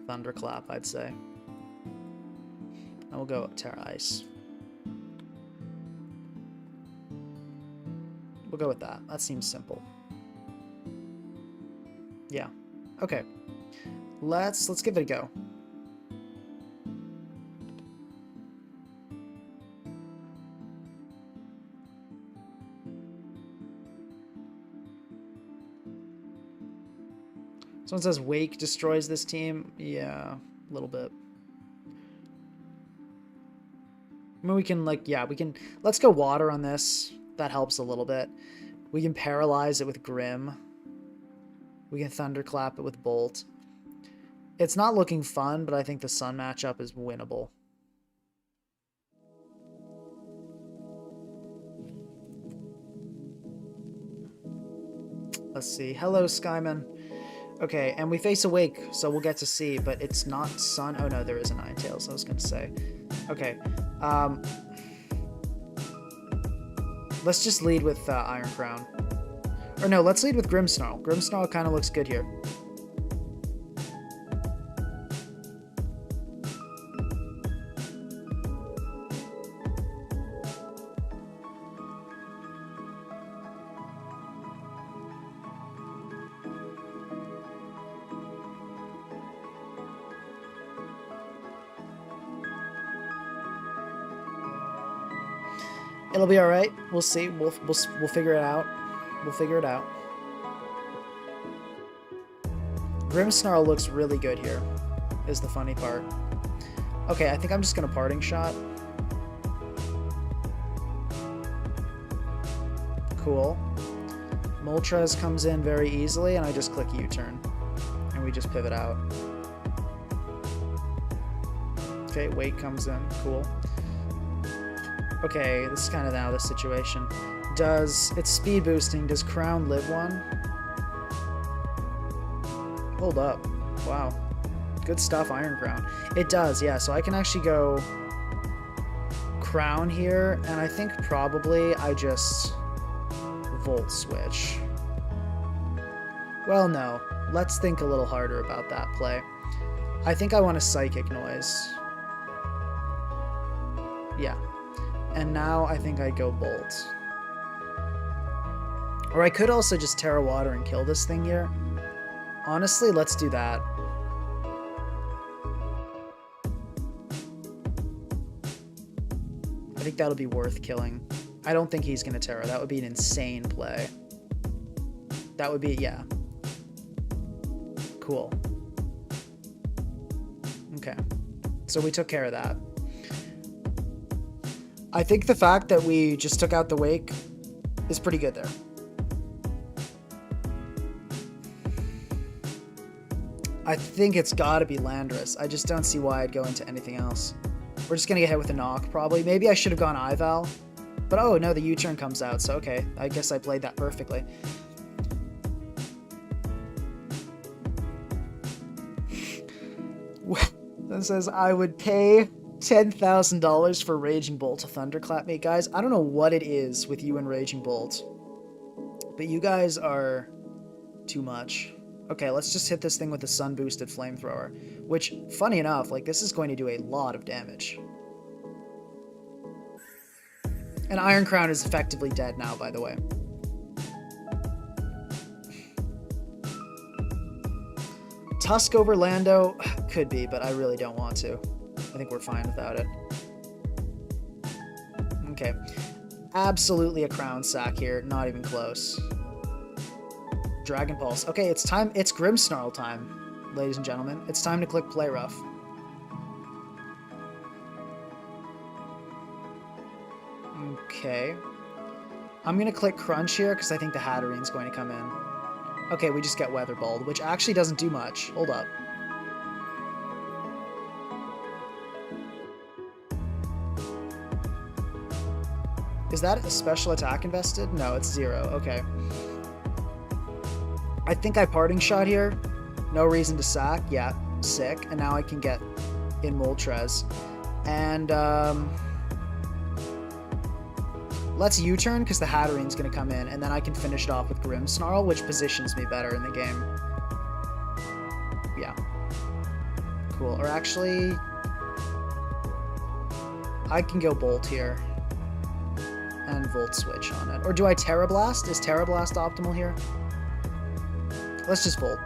Thunderclap, I'd say. And we'll go Terra Ice. We'll go with that. That seems simple. Yeah. Okay. Let's give it a go. Someone says Wake destroys this team. Yeah, a little bit. I mean, we can, like, yeah, we can... Let's go Water on this. That helps a little bit. We can Paralyze it with Grim. We can Thunderclap it with Bolt. It's not looking fun, but I think the Sun matchup is winnable. Let's see. Hello, Skyman. Okay, and we face Awake, so we'll get to see, but it's not Sun. Oh, no, there is a Ninetales, I was going to say. Okay. Let's just lead with Iron Crown. Or no, let's lead with Grimmsnarl. Grimmsnarl kind of looks good here. It'll be all right. We'll see. We'll figure it out. We'll figure it out. Grimmsnarl looks really good here, is the funny part. Okay, I think I'm just gonna parting shot. Cool. Moltres comes in very easily, and I just click U-turn. And we just pivot out. Okay, Wake comes in. Cool. Okay, this is kind of now the situation. It's speed boosting. Does Crown live one? Hold up. Wow. Good stuff, Iron Crown. It does, yeah. So I can actually go Crown here, and I think probably I just Volt Switch. Well, no. Let's think a little harder about that play. I think I want a Psychic Noise. Yeah. And now I think I go Bolt. Or I could also just Terra Water and kill this thing here. Honestly, let's do that. I think that'll be worth killing. I don't think he's going to Terra. That would be an insane play. That would be, yeah. Cool. Okay. So we took care of that. I think the fact that we just took out the Wake is pretty good there. I think it's got to be Landorus. I just don't see why I'd go into anything else. We're just going to get hit with a knock, probably. Maybe I should have gone Ival. But oh, no, the U-turn comes out, so okay. I guess I played that perfectly. That says, I would pay $10,000 for Raging Bolt to Thunderclap me. Guys, I don't know what it is with you and Raging Bolt, but you guys are too much. Okay, let's just hit this thing with the Sun-boosted Flamethrower, which, funny enough, like, this is going to do a lot of damage. And Iron Crown is effectively dead now, by the way. Tusk over Lando? Could be, but I really don't want to. I think we're fine without it. Okay. Absolutely a Crown Sack here. Not even close. Dragon Pulse. Okay, it's time. It's Grimmsnarl time, ladies and gentlemen. It's time to click Play Rough. Okay. I'm going to click Crunch here because I think the Hatterene's going to come in. Okay, we just get Weatherballed, which actually doesn't do much. Hold up. Is that a special attack invested? No, it's 0. Okay. I think I parting shot here. No reason to sack. Yeah, sick. And now I can get in Moltres. And let's U-turn because the Hatterene's going to come in, and then I can finish it off with Grimmsnarl, which positions me better in the game. Yeah. Cool. Or actually, I can go Bolt here and Volt Switch on it. Or do I Terra Blast? Is Terra Blast optimal here? Let's just Volt.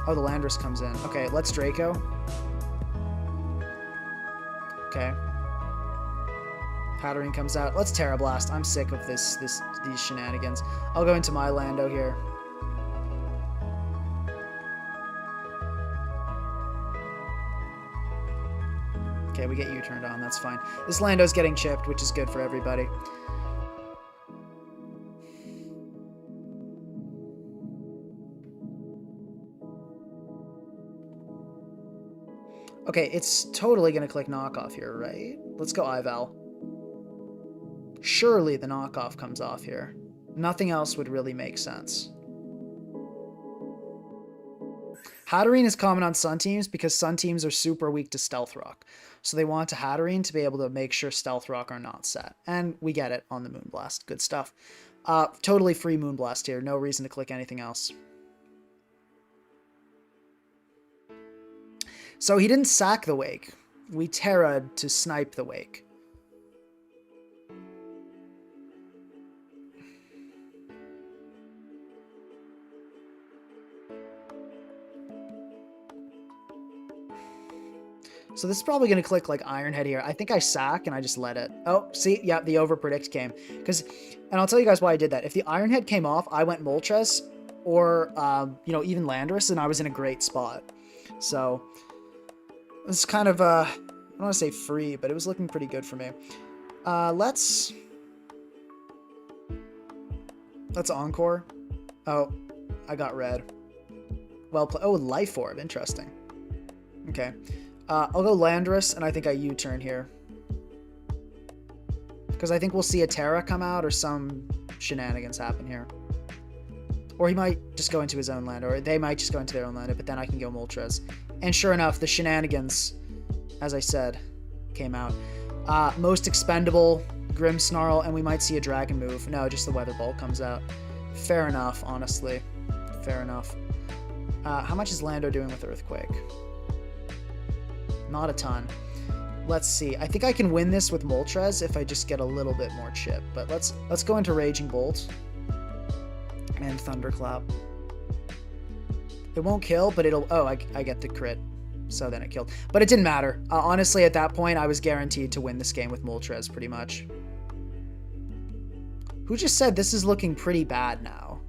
Oh, the Landorus comes in. Okay, let's Draco. Okay. Hatterene comes out. Let's Terra Blast. I'm sick of these shenanigans. I'll go into my Lando here. Okay, we get U-turned on. That's fine. This Lando's getting chipped, which is good for everybody. Okay, it's totally going to click knockoff here, right? Let's go Ival. Surely the knockoff comes off here. Nothing else would really make sense. Hatterene is common on Sun teams because Sun teams are super weak to Stealth Rock. So they want a Hatterene to be able to make sure Stealth Rock are not set. And we get it on the Moonblast. Good stuff. Totally free Moonblast here. No reason to click anything else. So he didn't sack the Wake. We Terra'd to snipe the Wake. So this is probably going to click like Ironhead here. I think I sack and I just let it. Oh, see? Yeah, the overpredict came. And I'll tell you guys why I did that. If the Ironhead came off, I went Moltres or, you know, even Landorus, and I was in a great spot. So it's kind of, I don't want to say free, but it was looking pretty good for me. Let's Encore. Oh, I got red. Well played. Oh, Life Orb. Interesting. Okay. I'll go Landorus, and I think I U-turn here. Because I think we'll see a Terra come out, or some shenanigans happen here. Or he might just go into his own land, or they might just go into their own land, but then I can go Moltres. And sure enough, the shenanigans, as I said, came out. Most expendable, Grimmsnarl, and we might see a dragon move. No, just the Weather Bolt comes out. Fair enough, honestly. Fair enough. How much is Lando doing with Earthquake? Not a ton. Let's see. I think I can win this with Moltres if I just get a little bit more chip. But let's go into Raging Bolt and Thunderclap. It won't kill, but it'll... Oh, I get the crit. So then it killed. But it didn't matter. Honestly, at that point, I was guaranteed to win this game with Moltres, pretty much. Who just said this is looking pretty bad now?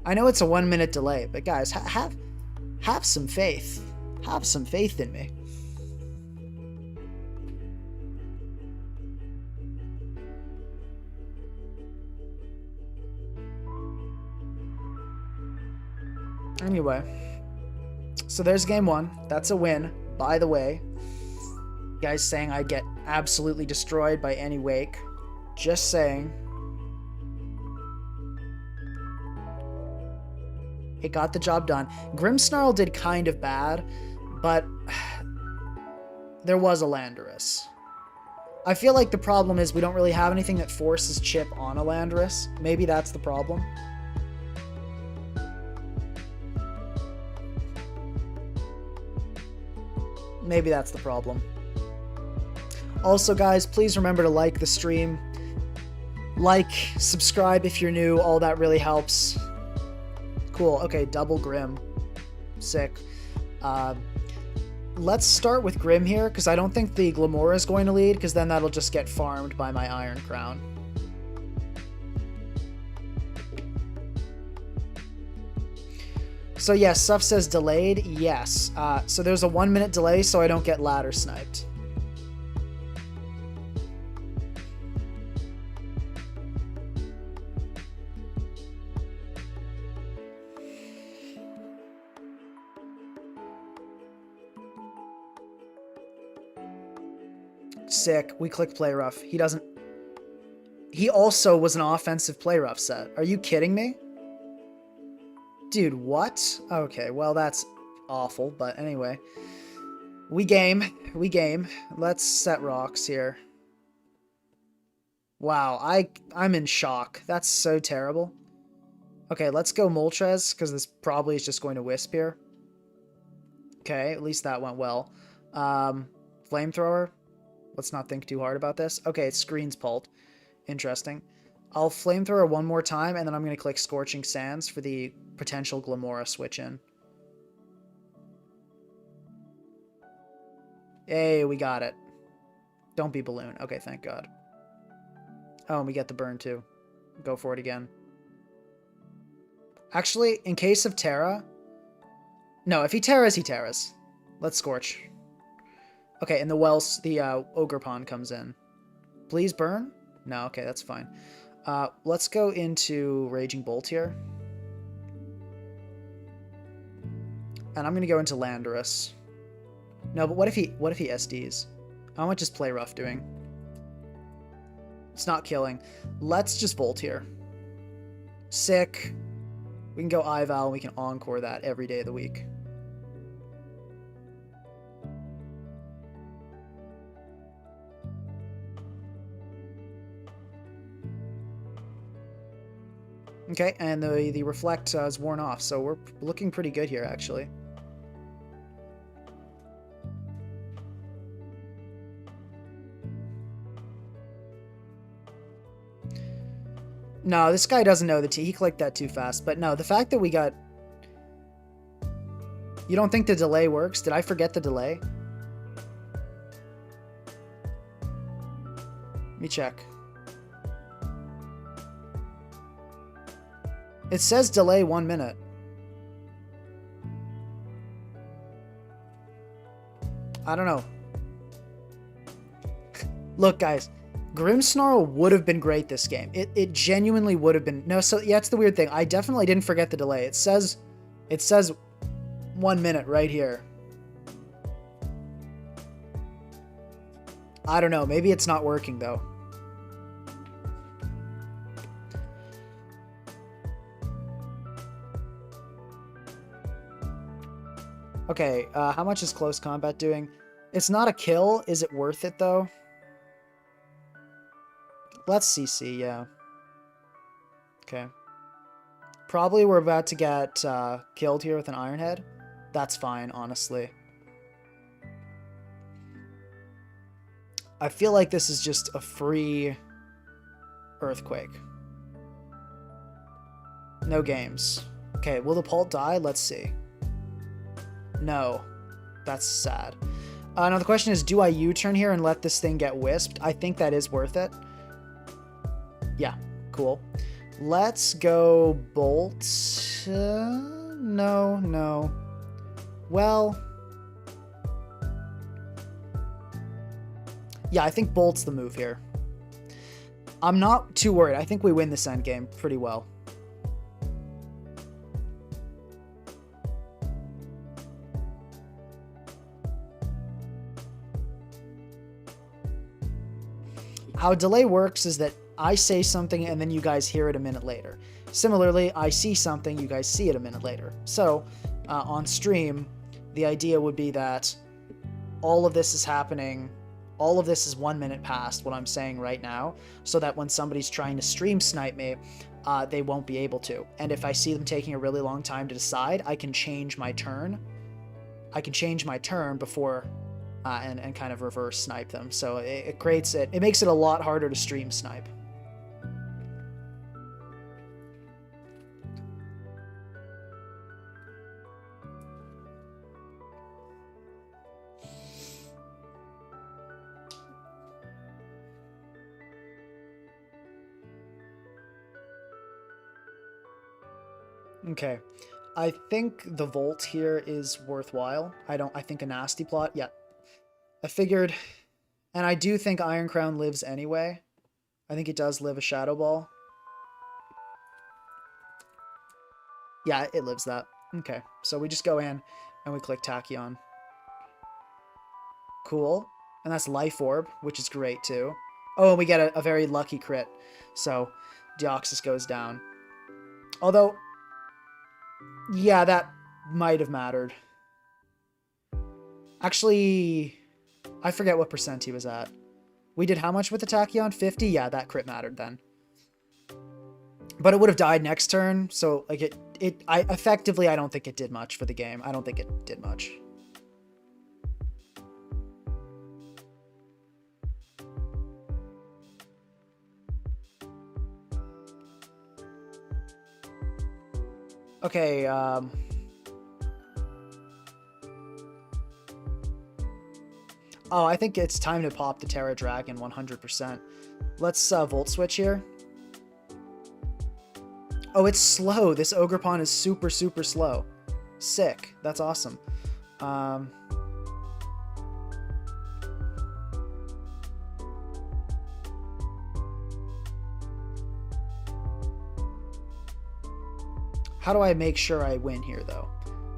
I know it's a 1-minute delay, but guys, have some faith. Have some faith in me. Anyway, so there's game 1. That's a win. By the way, guys saying I get absolutely destroyed by any Wake. Just saying. It got the job done. Grimmsnarl did kind of bad, but there was a Landorus. I feel like the problem is we don't really have anything that forces chip on a Landorus. Maybe that's the problem. Maybe that's the problem. Also, guys, please remember to like the stream. Like, subscribe if you're new. All that really helps. Cool. Okay, double Grim. Sick. Let's start with Grim here, because I don't think the Glamora is going to lead, because then that'll just get farmed by my Iron Crown. So yes, Suff says delayed. Yes. So there's a 1-minute delay, so I don't get ladder sniped. Sick. We click play rough. He doesn't... He also was an offensive play rough set. Are you kidding me? Dude, what? Okay, well, that's awful, but anyway. We game. We game. Let's set rocks here. Wow, I'm in shock. That's so terrible. Okay, let's go Moltres, because this probably is just going to Wisp here. Okay, at least that went well. Flamethrower. Let's not think too hard about this. Okay, it's Screen's Pult. Interesting. I'll Flamethrower one more time, and then I'm going to click Scorching Sands for the potential Glamora switch in. Hey, we got it. Don't be Balloon. Okay, thank God. Oh, and we get the burn too. Go for it again. Actually, in case of Terra... No, if he Terras, he Terras. Let's Scorch. Okay, and the Ogre Pond comes in. Please burn? No, okay, that's fine. Let's go into Raging Bolt here. And I'm going to go into Landorus. No, but what if he SDs? How much is Play Rough doing? It's not killing. Let's just Bolt here. Sick. We can go Ival, and we can Encore that every day of the week. Okay, and the Reflect is worn off, so we're looking pretty good here, actually. No, this guy doesn't know the T. He clicked that too fast. But no, the fact that we got... You don't think the delay works? Did I forget the delay? Let me check. It says delay 1 minute. I don't know. Look, guys, Grimmsnarl would have been great this game. It genuinely would have been. No, so yeah, that's the weird thing. I definitely didn't forget the delay. It says 1 minute right here. I don't know. Maybe it's not working though. Okay, how much is close combat doing? It's not a kill. Is it worth it though? Let's CC, yeah. Okay. Probably we're about to get killed here with an Iron Head. That's fine, honestly. I feel like this is just a free Earthquake. No games. Okay, will the Pult die? Let's see. No. That's sad. Now the question is, do I U-turn here and let this thing get wisped? I think that is worth it. Yeah, cool. Let's go Bolt. No. Well, yeah, I think Bolt's the move here. I'm not too worried. I think we win this endgame pretty well. How delay works is that I say something and then you guys hear it a minute later. Similarly, I see something, you guys see it a minute later. So, on stream, the idea would be that all of this is happening, all of this is 1 minute past what I'm saying right now, so that when somebody's trying to stream snipe me, they won't be able to. And if I see them taking a really long time to decide, I can change my turn. I can change my turn before and kind of reverse snipe them. So it makes it a lot harder to stream snipe. Okay, I think the Volt here is worthwhile. I think a nasty plot, yeah. I figured, and I do think Iron Crown lives anyway. I think it does live a Shadow Ball. Yeah, it lives that. Okay, so we just go in and we click Tachyon. Cool. And that's Life Orb, which is great too. Oh, and we get a very lucky crit. So Deoxys goes down. Although, yeah, that might have mattered. Actually, I forget what percent he was at. We did how much with the Tachyon? 50? Yeah, that crit mattered then. But it would have died next turn, so like I don't think it did much for the game. I don't think it did much. Okay, oh, I think it's time to pop the Terra Dragon 100%. Let's Volt Switch here. Oh, it's slow. This Ogre Pawn is super, super slow. Sick. That's awesome. How do I make sure I win here, though?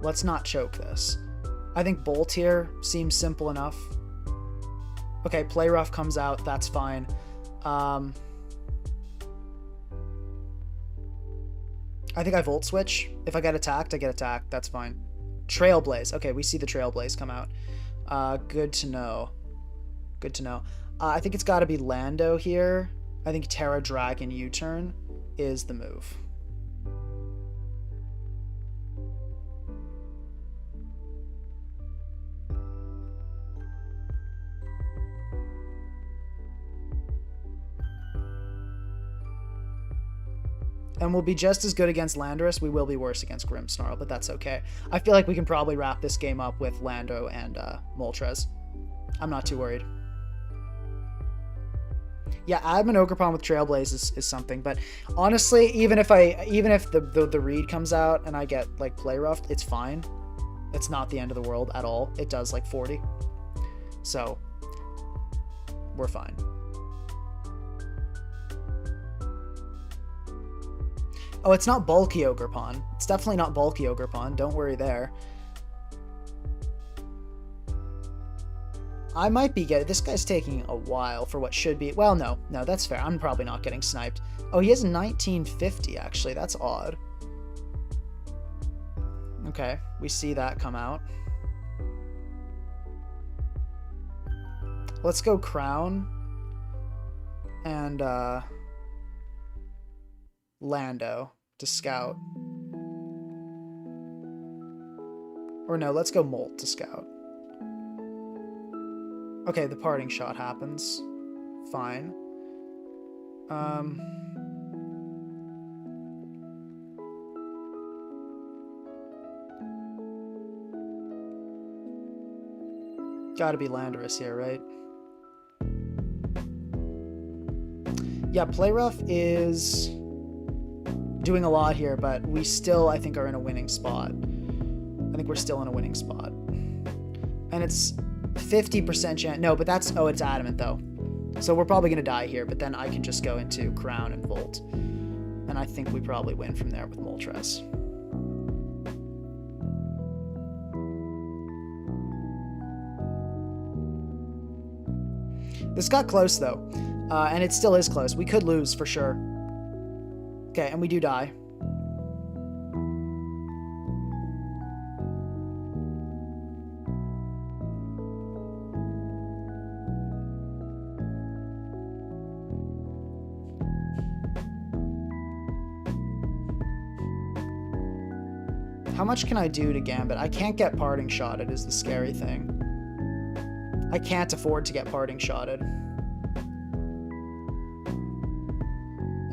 Let's not choke this. I think Bolt here seems simple enough. Okay, Play Rough comes out. That's fine. I think I Volt Switch. If I get attacked, I get attacked. That's fine. Trailblaze. Okay, we see the Trailblaze come out. Good to know. Good to know. I think it's got to be Lando here. I think Terra Dragon U-turn is the move. And we'll be just as good against Landorus. We will be worse against Grimmsnarl, but that's okay. I feel like we can probably wrap this game up with Lando and Moltres. I'm not too worried. Yeah, Admin Ogerpon with Trailblaze is something, but honestly, even if the read comes out and I get like play roughed, it's fine. It's not the end of the world at all. It does like 40. So we're fine. Oh, it's not bulky Ogerpon. It's definitely not bulky Ogerpon. Don't worry there. I might be getting... This guy's taking a while for what should be... Well, no, that's fair. I'm probably not getting sniped. Oh, he has 1950, actually. That's odd. Okay, we see that come out. Let's go Crown. And, Lando to scout. Or no, let's go Molt to scout. Okay, the parting shot happens. Fine. Gotta be Landorus here, right? Yeah, Play Rough is doing a lot here, but we still, I think, are in a winning spot. I think we're still in a winning spot. And it's 50% chance. No, but that's... Oh, it's Adamant, though. So we're probably going to die here, but then I can just go into Crown and Volt. And I think we probably win from there with Moltres. This got close, though. And it still is close. We could lose, for sure. Okay, and we do die. How much can I do to Gambit? I can't get parting shotted is the scary thing. I can't afford to get parting shotted.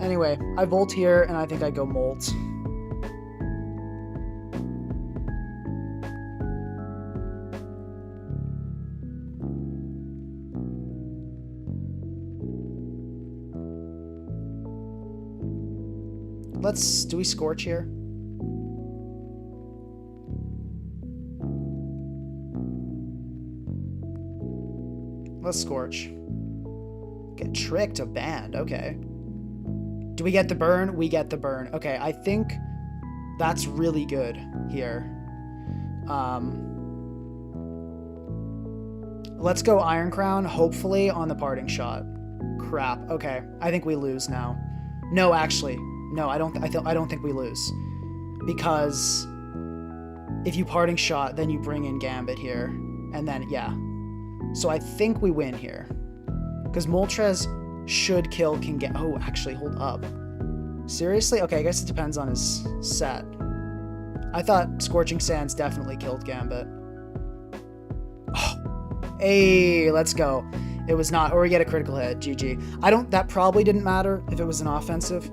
Anyway, I Volt here, and I think I go Molt. Do we Scorch here? Let's Scorch. Get tricked to banned, okay. Do we get the burn? We get the burn. Okay, I think that's really good here. Let's go Iron Crown, hopefully on the parting shot. Crap. Okay, I think we lose now. No, actually, no. I don't think we lose, because if you parting shot, then you bring in Gambit here, and then yeah. So I think we win here, because Moltres should kill King Gambit. Oh, actually, hold up. Seriously? Okay, I guess it depends on his set. I thought Scorching Sands definitely killed Gambit. Oh, hey, let's go. It was not, or we get a critical hit. GG. That probably didn't matter if it was an offensive.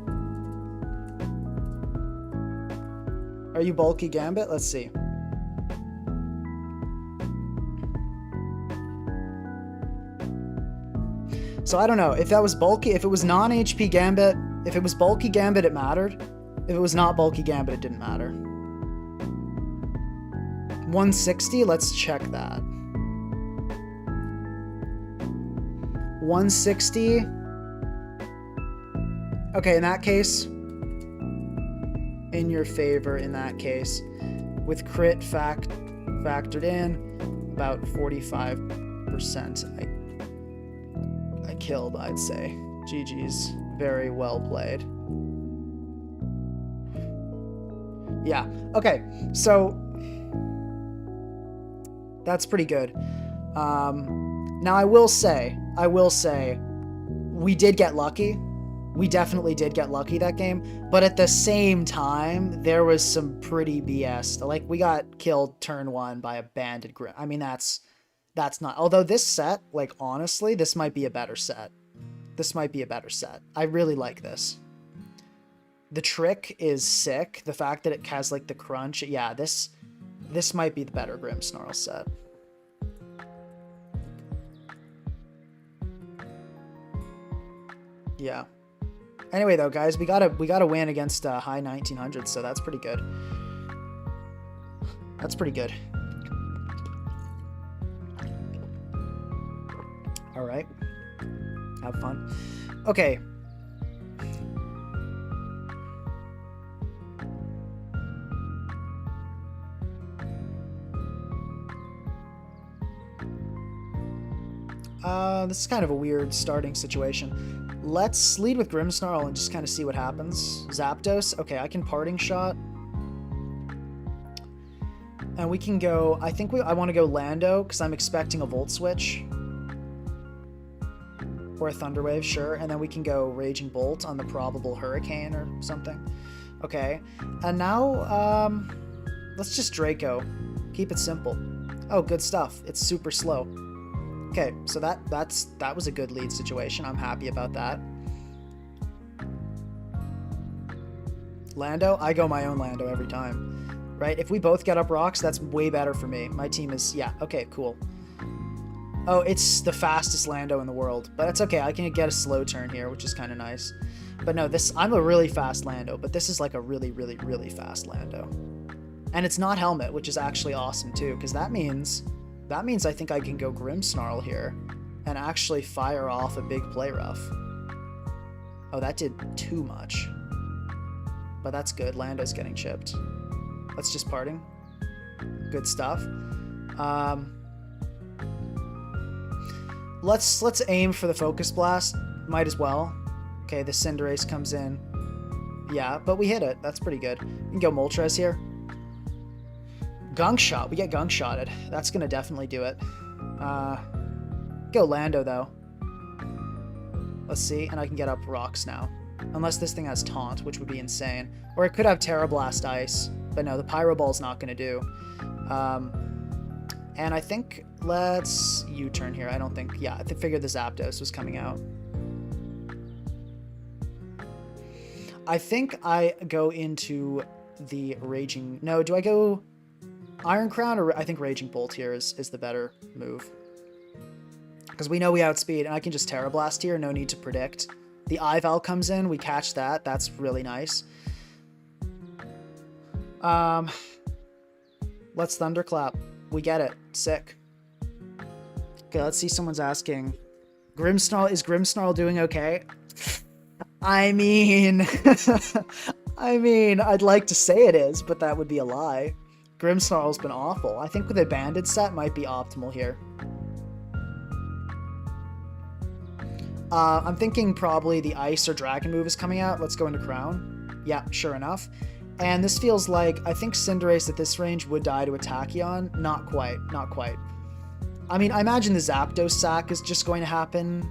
Are you bulky Gambit? Let's see. So I don't know if that was bulky. If it was non-HP Gambit, if it was bulky Gambit, it mattered. If it was not bulky Gambit, it didn't matter. 160, let's check that. 160. Okay, in that case, in your favor in that case. With crit factored in, about 45% I killed, I'd say. GG's. Very well played. Yeah, okay, so that's pretty good. Now I will say, we did get lucky. We definitely did get lucky that game, but at the same time, there was some pretty BS. Like, we got killed turn 1 by a banded Grim. I mean, that's not... Although this set, like, honestly, this might be a better set. This might be a better set. I really like this. The trick is sick. The fact that it has, like, the crunch. Yeah, this might be the better Grimmsnarl set. Yeah. Anyway, though, guys, we gotta win against high 1900s, so that's pretty good. That's pretty good. All right. Have fun. Okay. This is kind of a weird starting situation. Let's lead with Grimmsnarl and just kind of see what happens. Zapdos. Okay, I can Parting Shot. And we can go... I want to go Lando, because I'm expecting a Volt Switch. Or a Thunder Wave, sure. And then we can go Raging Bolt on the probable Hurricane or something. Okay. And now, let's just Draco. Keep it simple. Oh, good stuff. It's super slow. Okay, so that was a good lead situation. I'm happy about that. Lando? I go my own Lando every time. Right? If we both get up rocks, that's way better for me. My team is... Yeah, okay, cool. Oh, it's the fastest Lando in the world. But that's okay. I can get a slow turn here, which is kind of nice. But no, I'm a really fast Lando. But this is like a really, really, really fast Lando. And it's not Helmet, which is actually awesome too. Because that means I think I can go Grimmsnarl here. And actually fire off a big Play Rough. Oh, that did too much. But that's good. Lando's getting chipped. Let's just Parting. Good stuff. Let's aim for the Focus Blast. Might as well. Okay, the Cinderace comes in. Yeah, but we hit it. That's pretty good. We can go Moltres here. Gunk Shot. We get Gunk Shotted. That's going to definitely do it. Go Lando, though. Let's see. And I can get up rocks now. Unless this thing has Taunt, which would be insane. Or it could have Terra Blast Ice. But no, the Pyro Ball's not going to do. And I think let's U-turn here. I don't think... Yeah, I figured the Zapdos was coming out. I think I go into the Raging... No, do I go Iron Crown? Or I think Raging Bolt here is the better move. Because we know we outspeed, and I can just Terra Blast here. No need to predict. The Ival comes in. We catch that. That's really nice. Let's Thunderclap. We get it. Sick. Okay, let's see. Someone's asking, Grimmsnarl, is Grimmsnarl doing okay? I mean, I'd like to say it is, but that would be a lie. Grimmsnarl's been awful. I think with a Banded set might be optimal here. I'm thinking probably the Ice or Dragon move is coming out. Let's go into Crown. Yeah, sure enough. And this feels like, I think Cinderace at this range would die to a Tachyon. Not quite, not quite. I mean, I imagine the Zapdos sack is just going to happen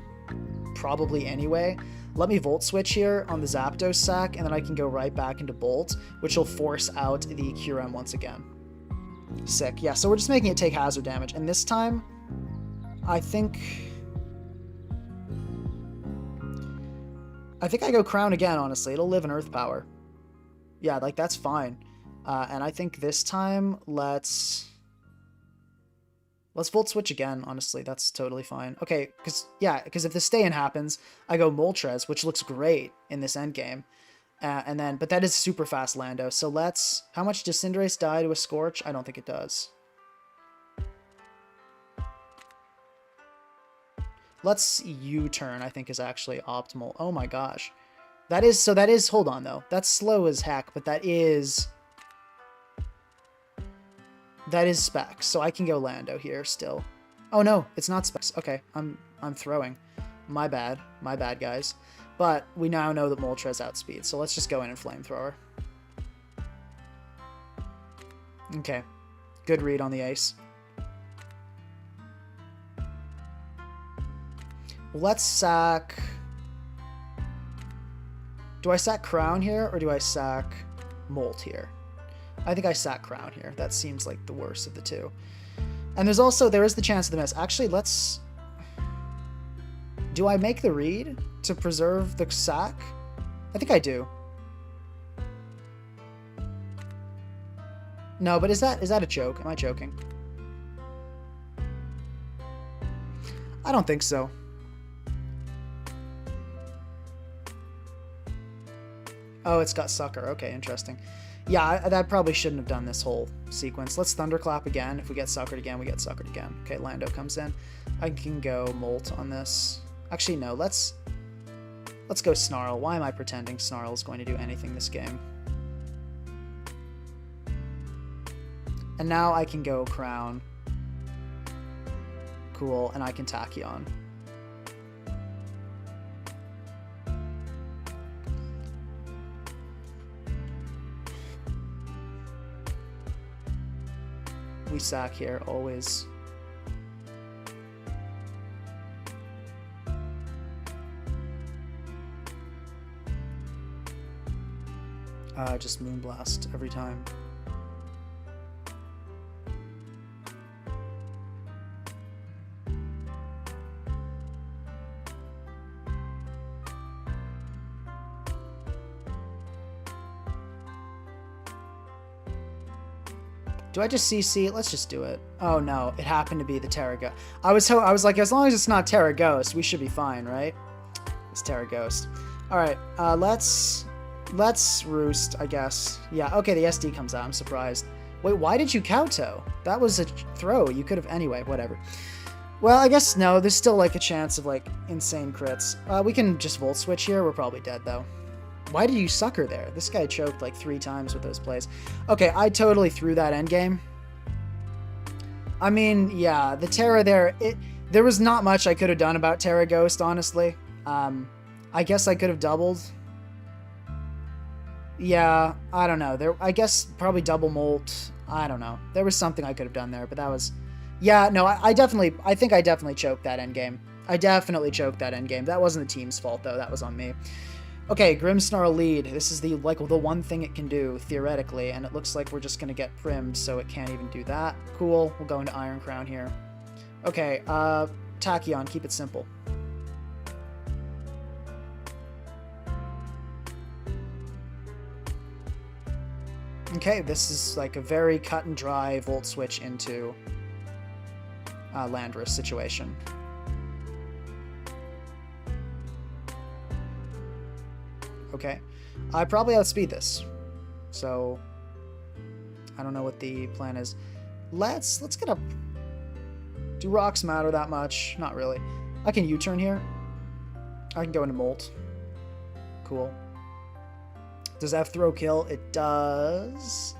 probably anyway. Let me Volt Switch here on the Zapdos sack, and then I can go right back into Bolt, which will force out the Kyurem once again. Sick. Yeah, so we're just making it take hazard damage. And this time, I think I go Crown again, honestly. It'll live in Earth Power. Yeah, like, that's fine. And I think this time, let's Volt Switch again, honestly. That's totally fine. Okay, because if the stay-in happens, I go Moltres, which looks great in this endgame. But that is super fast Lando. So let's... How much does Cinderace die to a Scorch? I don't think it does. Let's U-turn, I think, is actually optimal. Oh my gosh. That is, hold on though. That's slow as heck, but that is Specs. So I can go Lando here still. Oh no, it's not Specs. Okay, I'm throwing. My bad, guys. But we now know that Moltres outspeed, so let's just go in and Flamethrower. Okay, good read on the Ace. Let's sack... Do I sack Crown here, or do I sack Molt here? I think I sack Crown here. That seems like the worst of the two. And there is the chance of the miss. Actually, let's... Do I make the read to preserve the sack? I think I do. No, but is that a joke? Am I joking? I don't think so. Oh, it's got Sucker. Okay, interesting. Yeah, that probably shouldn't have done this whole sequence. Let's Thunderclap again. If we get Suckered again, we get Suckered again. Okay, Lando comes in. I can go Molt on this. Actually, no. Let's go Snarl. Why am I pretending Snarl is going to do anything this game? And now I can go Crown. Cool, and I can Tachyon. We sack here, always. Just Moonblast every time. Do I just CC? Let's just do it. Oh no, it happened to be the Terra Ghost. I was like, as long as it's not Terra Ghost, we should be fine, right? It's Terra Ghost. All right, let's Roost, I guess. Yeah, okay, the SD comes out. I'm surprised. Wait, why did you Kowtow? That was a throw. You could have, anyway, whatever. Well, I guess no, there's still like a chance of like insane crits. We can just Volt Switch here. We're probably dead though. Why did you Sucker there? This guy choked like 3 times with those plays. Okay, I totally threw that endgame. I mean, yeah, the Terra there, there was not much I could have done about Terra Ghost, honestly. I guess I could have doubled. Yeah, I don't know. I guess probably double Molt. I don't know. There was something I could have done there, but that was... Yeah, no, I think I definitely choked that endgame. I definitely choked that endgame. That wasn't the team's fault, though. That was on me. Okay, Grimmsnarl lead. This is the one thing it can do, theoretically, and it looks like we're just going to get primed, so it can't even do that. Cool. We'll go into Iron Crown here. Okay, Tachyon, keep it simple. Okay, this is like a very cut and dry Volt Switch into Landorus situation. Okay, I probably outspeed this, so I don't know what the plan is. Let's get up. Do rocks matter that much? Not really. I can U-turn here. I can go into Molt. Cool. Does F throw kill? It does.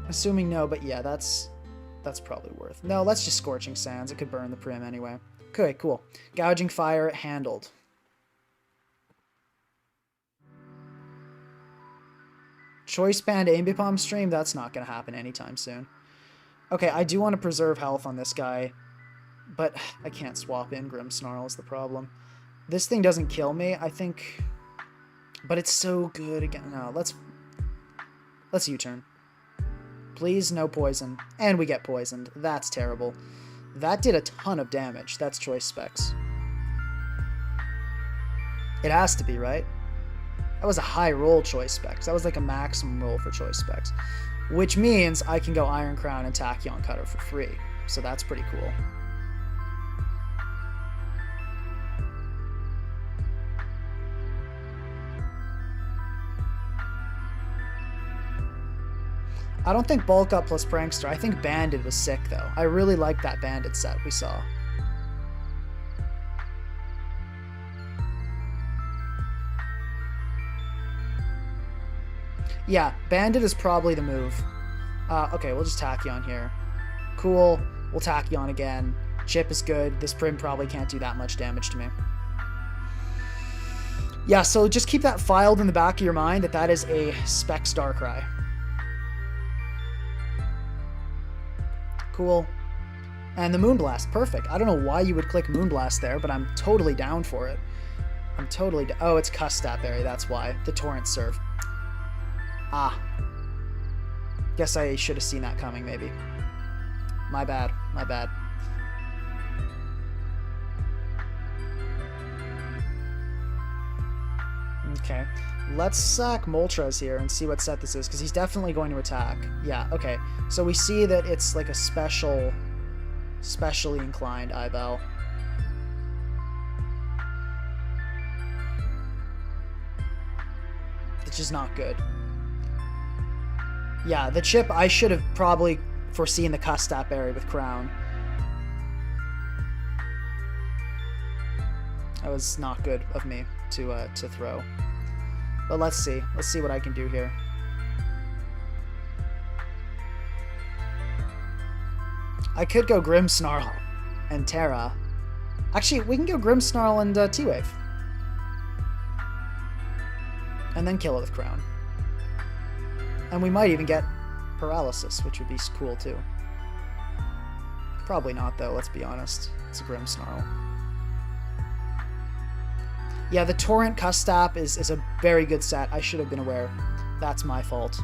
Assuming no, but yeah, that's probably worth. No, let's just Scorching Sands. It could burn the Prim anyway. Okay, cool. Gouging Fire handled. Choice Band Ambipom stream? That's not going to happen anytime soon. Okay, I do want to preserve health on this guy, but I can't swap in Grimmsnarl is the problem. This thing doesn't kill me, I think, but it's so good again. No, let's U-turn. Please, no poison. And we get poisoned. That's terrible. That did a ton of damage. That's choice specs. It has to be, right? That was a high roll choice specs. That was like a maximum roll for choice specs. Which means I can go Iron Crown and Tachyon Cutter for free. So that's pretty cool. I don't think Bulk Up plus Prankster. I think Banded was sick, though. I really liked that Banded set we saw. Yeah, Bandit is probably the move. Okay, we'll just Tachyon here. Cool. We'll Tachyon again. Chip is good. This Prim probably can't do that much damage to me. Yeah, so just keep that filed in the back of your mind that is a Specs Darkrai. Cool. And the Moonblast, perfect. I don't know why you would click Moonblast there, but I'm totally down for it. I'm totally down. Oh, it's Custat Berry, that's why. The Torrent Surf. Ah. Guess I should have seen that coming, maybe. My bad. My bad. Okay. Let's sack Moltres here and see what set this is, because he's definitely going to attack. Yeah, okay. So we see that it's like a specially inclined Ibel. which is not good. Yeah, the chip, I should have probably foreseen the Custap berry with Crown. That was not good of me to throw. But let's see. Let's see what I can do here. I could go Grimmsnarl and Terra. Actually, we can go Grimmsnarl and T-Wave. And then kill it with Crown. And we might even get Paralysis, which would be cool too. Probably not though, let's be honest. It's a Grimmsnarl. Yeah, the Torrent Custap is a very good set. I should have been aware. That's my fault.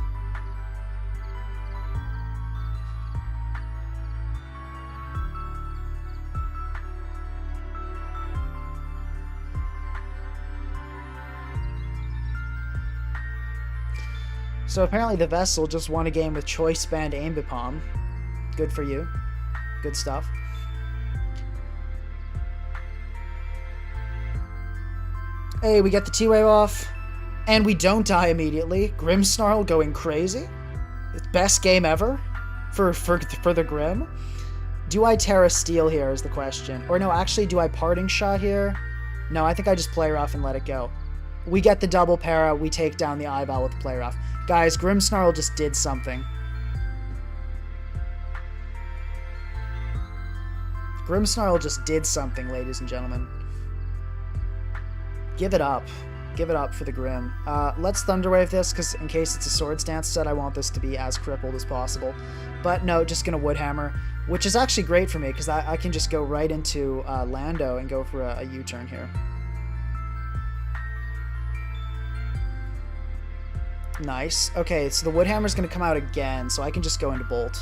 So apparently the Vessel just won a game with Choice Band Ambipom. Good for you. Good stuff. Hey, we get the T-Wave off. And we don't die immediately. Grimmsnarl going crazy. Best game ever for the Grimm. Do I Terra Steel here is the question. Or no, actually, do I Parting Shot here? No, I think I just play rough and let it go. We get the double para. We take down the Eyeball with the play rough. Guys, Grimmsnarl just did something. Grimmsnarl just did something, ladies and gentlemen. Give it up. Give it up for the Grimm. Let's Thunderwave this, because in case it's a Swords Dance set, I want this to be as crippled as possible. But no, just going to Woodhammer, which is actually great for me, because I can just go right into Lando and go for a U-turn here. Nice. Okay, so the Woodhammer's going to come out again, so I can just go into Bolt.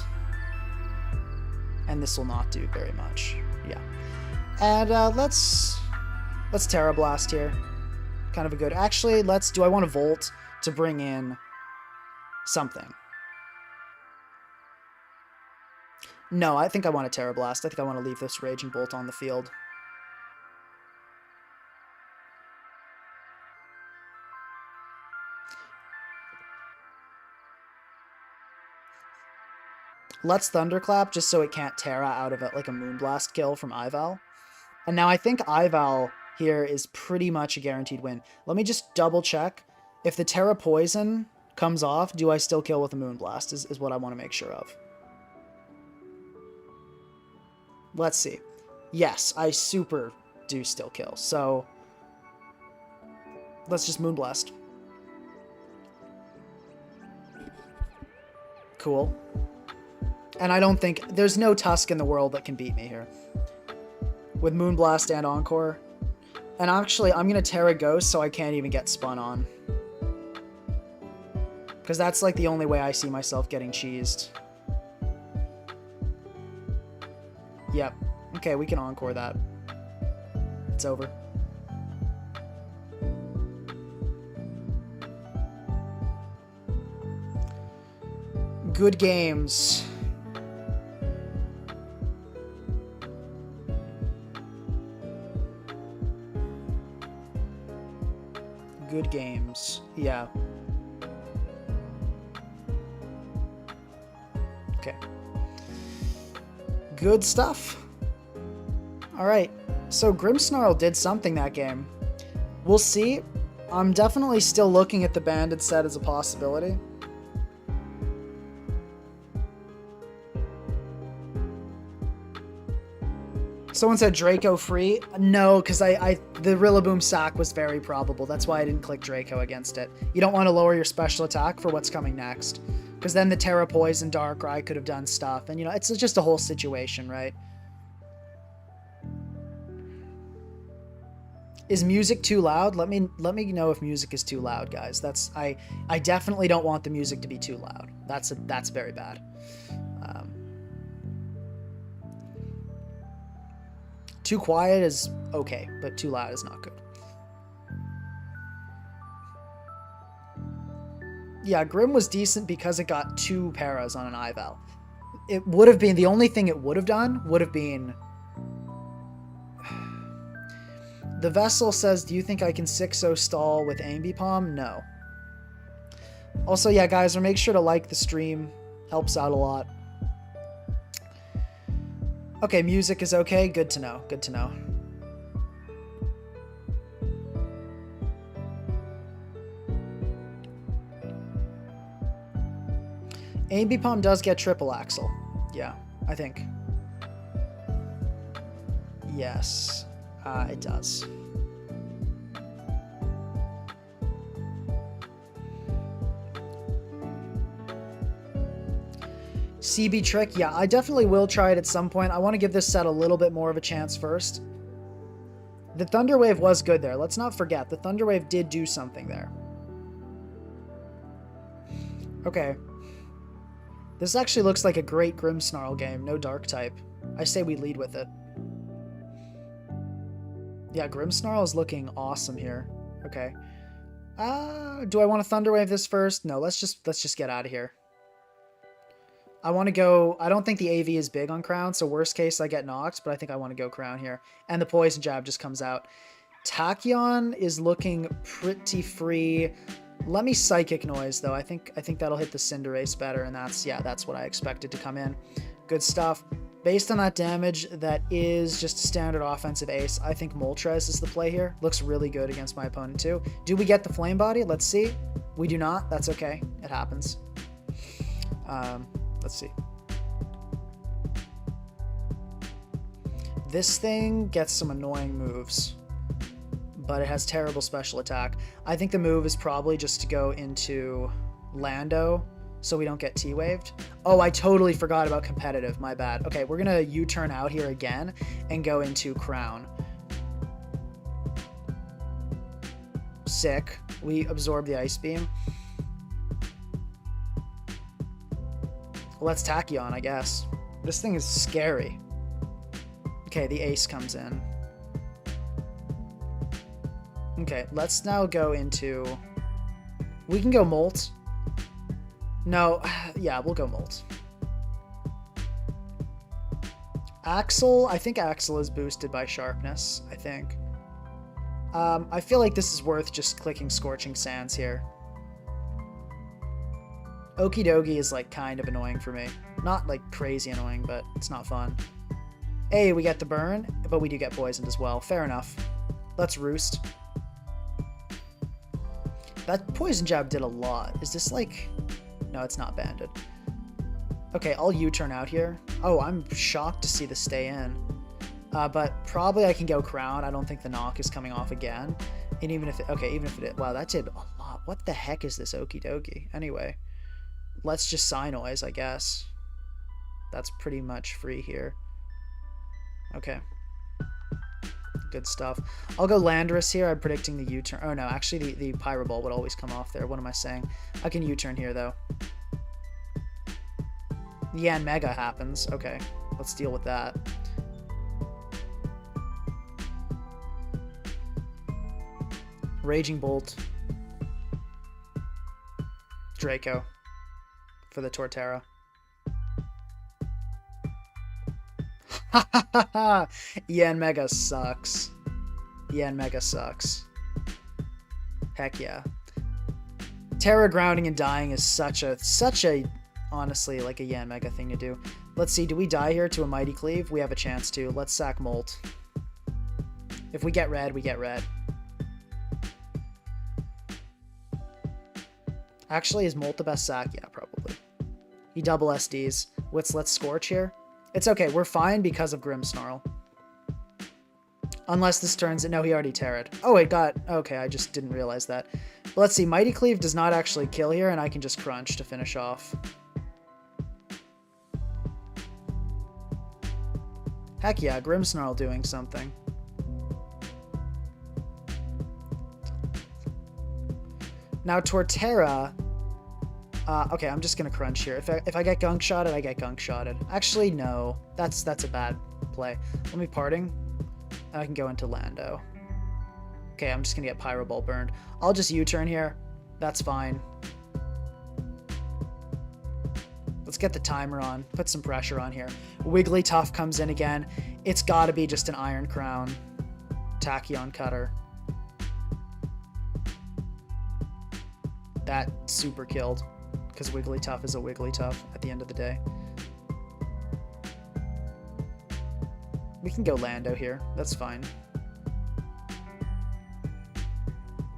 And this will not do very much. Yeah. And let's Terra Blast here. Kind of a good... Actually, do I want to Volt to bring in something? No, I think I want a Terra Blast. I think I want to leave this Raging Bolt on the field. Let's Thunderclap just so it can't Terra out of it like a Moonblast kill from Ival. And now I think Ival here is pretty much a guaranteed win. Let me just double check. If the Terra Poison comes off, do I still kill with a Moonblast is what I want to make sure of. Let's see. Yes, I super do still kill. So let's just Moonblast. Cool. And I don't think... There's no Tusk in the world that can beat me here. With Moonblast and Encore. And actually, I'm going to Terra Ghost so I can't even get spun on. Because that's like the only way I see myself getting cheesed. Yep. Okay, we can Encore that. It's over. Good games. Good games. Yeah. Okay. Good stuff. Alright. So Grimmsnarl did something that game. We'll see. I'm definitely still looking at the banded set as a possibility. Someone said Draco free. No, because the Rillaboom sack was very probable. That's why I didn't click Draco against it. You don't want to lower your special attack for what's coming next. Because then the Terra Poison Darkrai could have done stuff. And, you know, it's just a whole situation, right? Is music too loud? Let me know if music is too loud, guys. I definitely don't want the music to be too loud. That's very bad. Too quiet is okay, but too loud is not good. Yeah, Grimm was decent because it got 2 paras on an Ival. It would have been, the only thing it would have done would have been... The Vessel says, do you think I can 6-0 stall with Ambipom? No. Also, yeah, guys, make sure to like the stream. Helps out a lot. Okay, music is okay. Good to know. Good to know. AB Palm does get triple axle. Yeah, I think. Yes, it does. CB trick, yeah, I definitely will try it at some point. I want to give this set a little bit more of a chance first. The Thunder Wave was good there. Let's not forget, the Thunder Wave did do something there. Okay. This actually looks like a great Grimmsnarl game. No dark type. I say we lead with it. Yeah, Grimmsnarl is looking awesome here. Okay. Do I want to Thunder Wave this first? No, let's just get out of here. I want to go... I don't think the AV is big on Crown, so worst case I get knocked, but I think I want to go Crown here. And the Poison Jab just comes out. Tachyon is looking pretty free. Let me Psychic Noise, though. I think that'll hit the Cinderace better, and that's what I expected to come in. Good stuff. Based on that damage, that is just a standard offensive ace. I think Moltres is the play here. Looks really good against my opponent, too. Do we get the Flame Body? Let's see. We do not. That's okay. It happens. Let's see. This thing gets some annoying moves, but it has terrible special attack. I think the move is probably just to go into Lando so we don't get T-waved. Oh, I totally forgot about competitive. My bad. Okay, we're going to U-turn out here again and go into Crown. Sick. We absorb the Ice Beam. Let's Tachyon, I guess. This thing is scary. Okay, the Ace comes in. Okay, let's now go into... We can go Molt. No, yeah, we'll go Molt. Axel, I think Axel is boosted by Sharpness, I think. I feel like this is worth just clicking Scorching Sands here. Okie dokie is like kind of annoying for me. Not like crazy annoying, but it's not fun. Hey, we get the burn, but we do get poisoned as well. Fair enough. Let's Roost. That Poison Jab did a lot. Is this like... No, it's not banded. Okay, I'll U-turn out here. Oh, I'm shocked to see the stay in. But probably I can go Crown. I don't think the knock is coming off again. And even if it... Okay, even if it... Wow, that did a lot. What the heck is this Okie dokie? Anyway. Let's just Psy Noise, I guess. That's pretty much free here. Okay. Good stuff. I'll go Landorus here. I'm predicting the U-turn. Oh, no. Actually, the Pyro Ball would always come off there. What am I saying? I can U-turn here, though. Yeah, and Mega happens. Okay. Let's deal with that. Raging Bolt. Draco. For the Torterra. Yeah, and Mega sucks. Yeah, and Mega sucks. Heck yeah. Terra grounding and dying is such a honestly like a Yan Mega thing to do. Let's see, do we die here to a Mighty Cleave? We have a chance to. Let's sack Molt. If we get red, we get red. Actually, is Molt the best sack? Yeah, probably. He double SDs. Let's Scorch here. It's okay, we're fine because of Grimmsnarl. Unless this turns... No, he already Terra'd. Oh, it got... Okay, I just didn't realize that. But let's see, Mighty Cleave does not actually kill here, and I can just Crunch to finish off. Heck yeah, Grimmsnarl doing something. Now, Torterra... okay, I'm just gonna Crunch here. If I get Gunk Shotted, I get Gunk Shotted. Actually, no. That's a bad play. Let me Parting. And I can go into Lando. Okay, I'm just gonna get Pyro Ball burned. I'll just U-turn here. That's fine. Let's get the timer on. Put some pressure on here. Wigglytuff comes in again. It's gotta be just an Iron Crown. Tachyon Cutter. that super killed. Because Wigglytuff is a Wigglytuff at the end of the day. We can go Lando here. That's fine.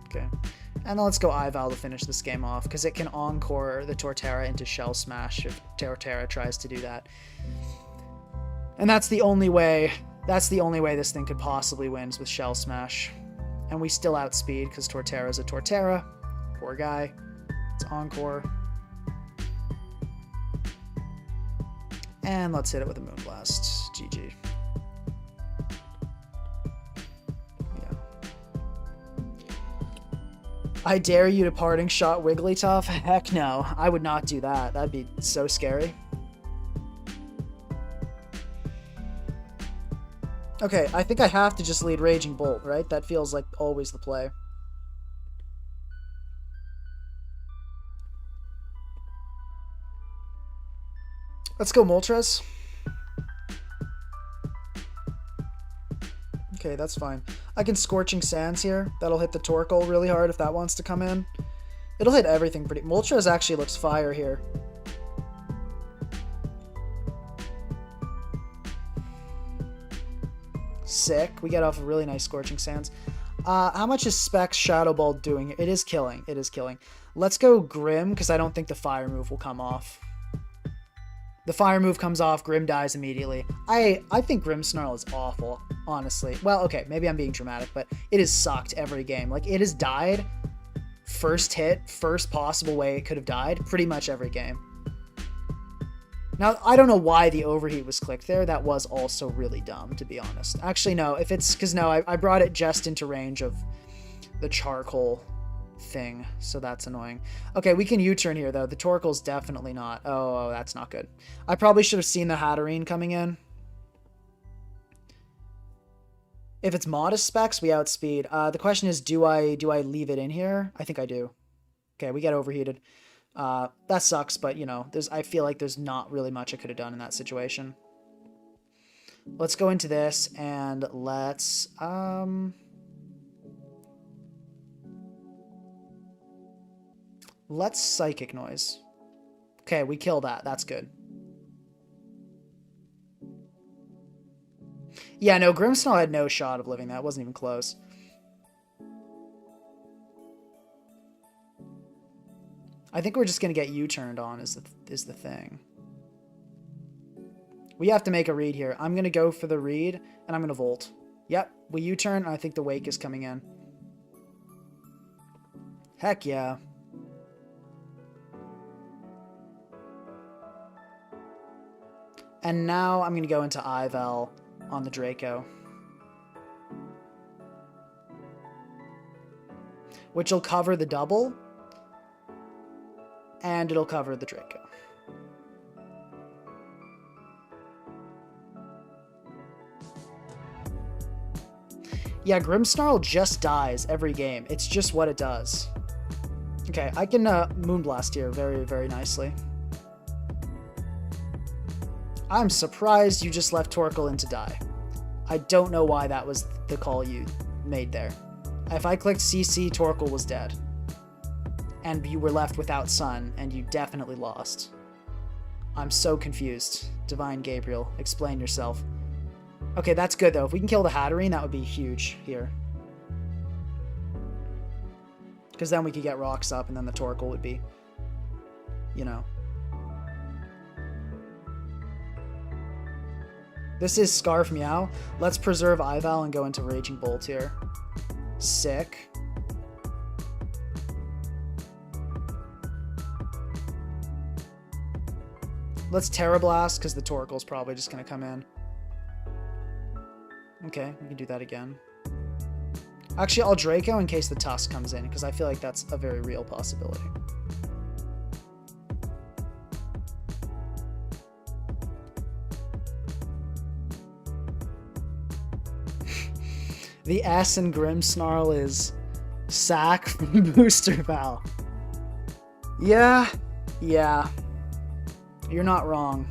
Okay. And then let's go Ival to finish this game off, because it can encore the Torterra into Shell Smash if Torterra tries to do that. And that's the only way this thing could possibly win, is with Shell Smash. And we still outspeed, because Torterra's a Torterra. Poor guy. It's encore. And let's hit it with a Moonblast. GG. I dare you to parting shot Wigglytuff? Heck no, I would not do that. That'd be so scary. Okay, I think I have to just lead Raging Bolt, right? That feels like always the play. Let's go Moltres. Okay, that's fine. I can Scorching Sands here. That'll hit the Torkoal really hard if that wants to come in. It'll hit everything pretty... Moltres actually looks fire here. Sick. We get off a really nice Scorching Sands. How much is Specs Shadow Ball doing? It is killing. It is killing. Let's go Grim, because I don't think the Fire move will come off. The Fire move comes off, Grim dies immediately. I think Grimmsnarl is awful, honestly. Well, okay, maybe I'm being dramatic, but it has sucked every game. Like, it has died first hit, first possible way it could have died, pretty much every game. Now, I don't know why the overheat was clicked there. That was also really dumb, to be honest. Actually, no, if it's... Because, no, I brought it just into range of the charcoal thing, so that's annoying. Okay, we can U-turn here, though. The Torkoal's definitely not. Oh, that's not good. I probably should have seen the Hatterene coming in. If it's modest specs, we outspeed. The question is, do I leave it in here? I think I do. Okay, we get overheated. That sucks, but, you know, I feel like there's not really much I could have done in that situation. Let's go into this, and let's... Let's Psychic Noise. Okay, we kill that. That's good. Yeah, no, Grimmsnarl had no shot of living that. It wasn't even close. I think we're just going to get U-turned on is the thing. We have to make a read here. I'm going to go for the read, and I'm going to Volt. Yep, we U-turn, and I think the Wake is coming in. Heck yeah. And now I'm going to go into Ival on the Draco. Which will cover the double. And it'll cover the Draco. Yeah, Grimmsnarl just dies every game. It's just what it does. Okay, I can Moonblast here very, very nicely. I'm surprised you just left Torkoal in to die. I don't know why that was the call you made there. If I clicked CC, Torkoal was dead. And you were left without Sun, and you definitely lost. I'm so confused. Divine Gabriel, explain yourself. Okay, that's good, though. If we can kill the Hatterene, that would be huge here. Because then we could get rocks up, and then the Torkoal would be, you know... This is Scarf Meow. Let's preserve Ival and go into Raging Bolt here. Sick. Let's Terra Blast, because the Torkoal's probably just going to come in. Okay, we can do that again. Actually, I'll Draco in case the Tusk comes in, because I feel like that's a very real possibility. The S in Grimmsnarl is sack from Booster Val. Yeah. You're not wrong.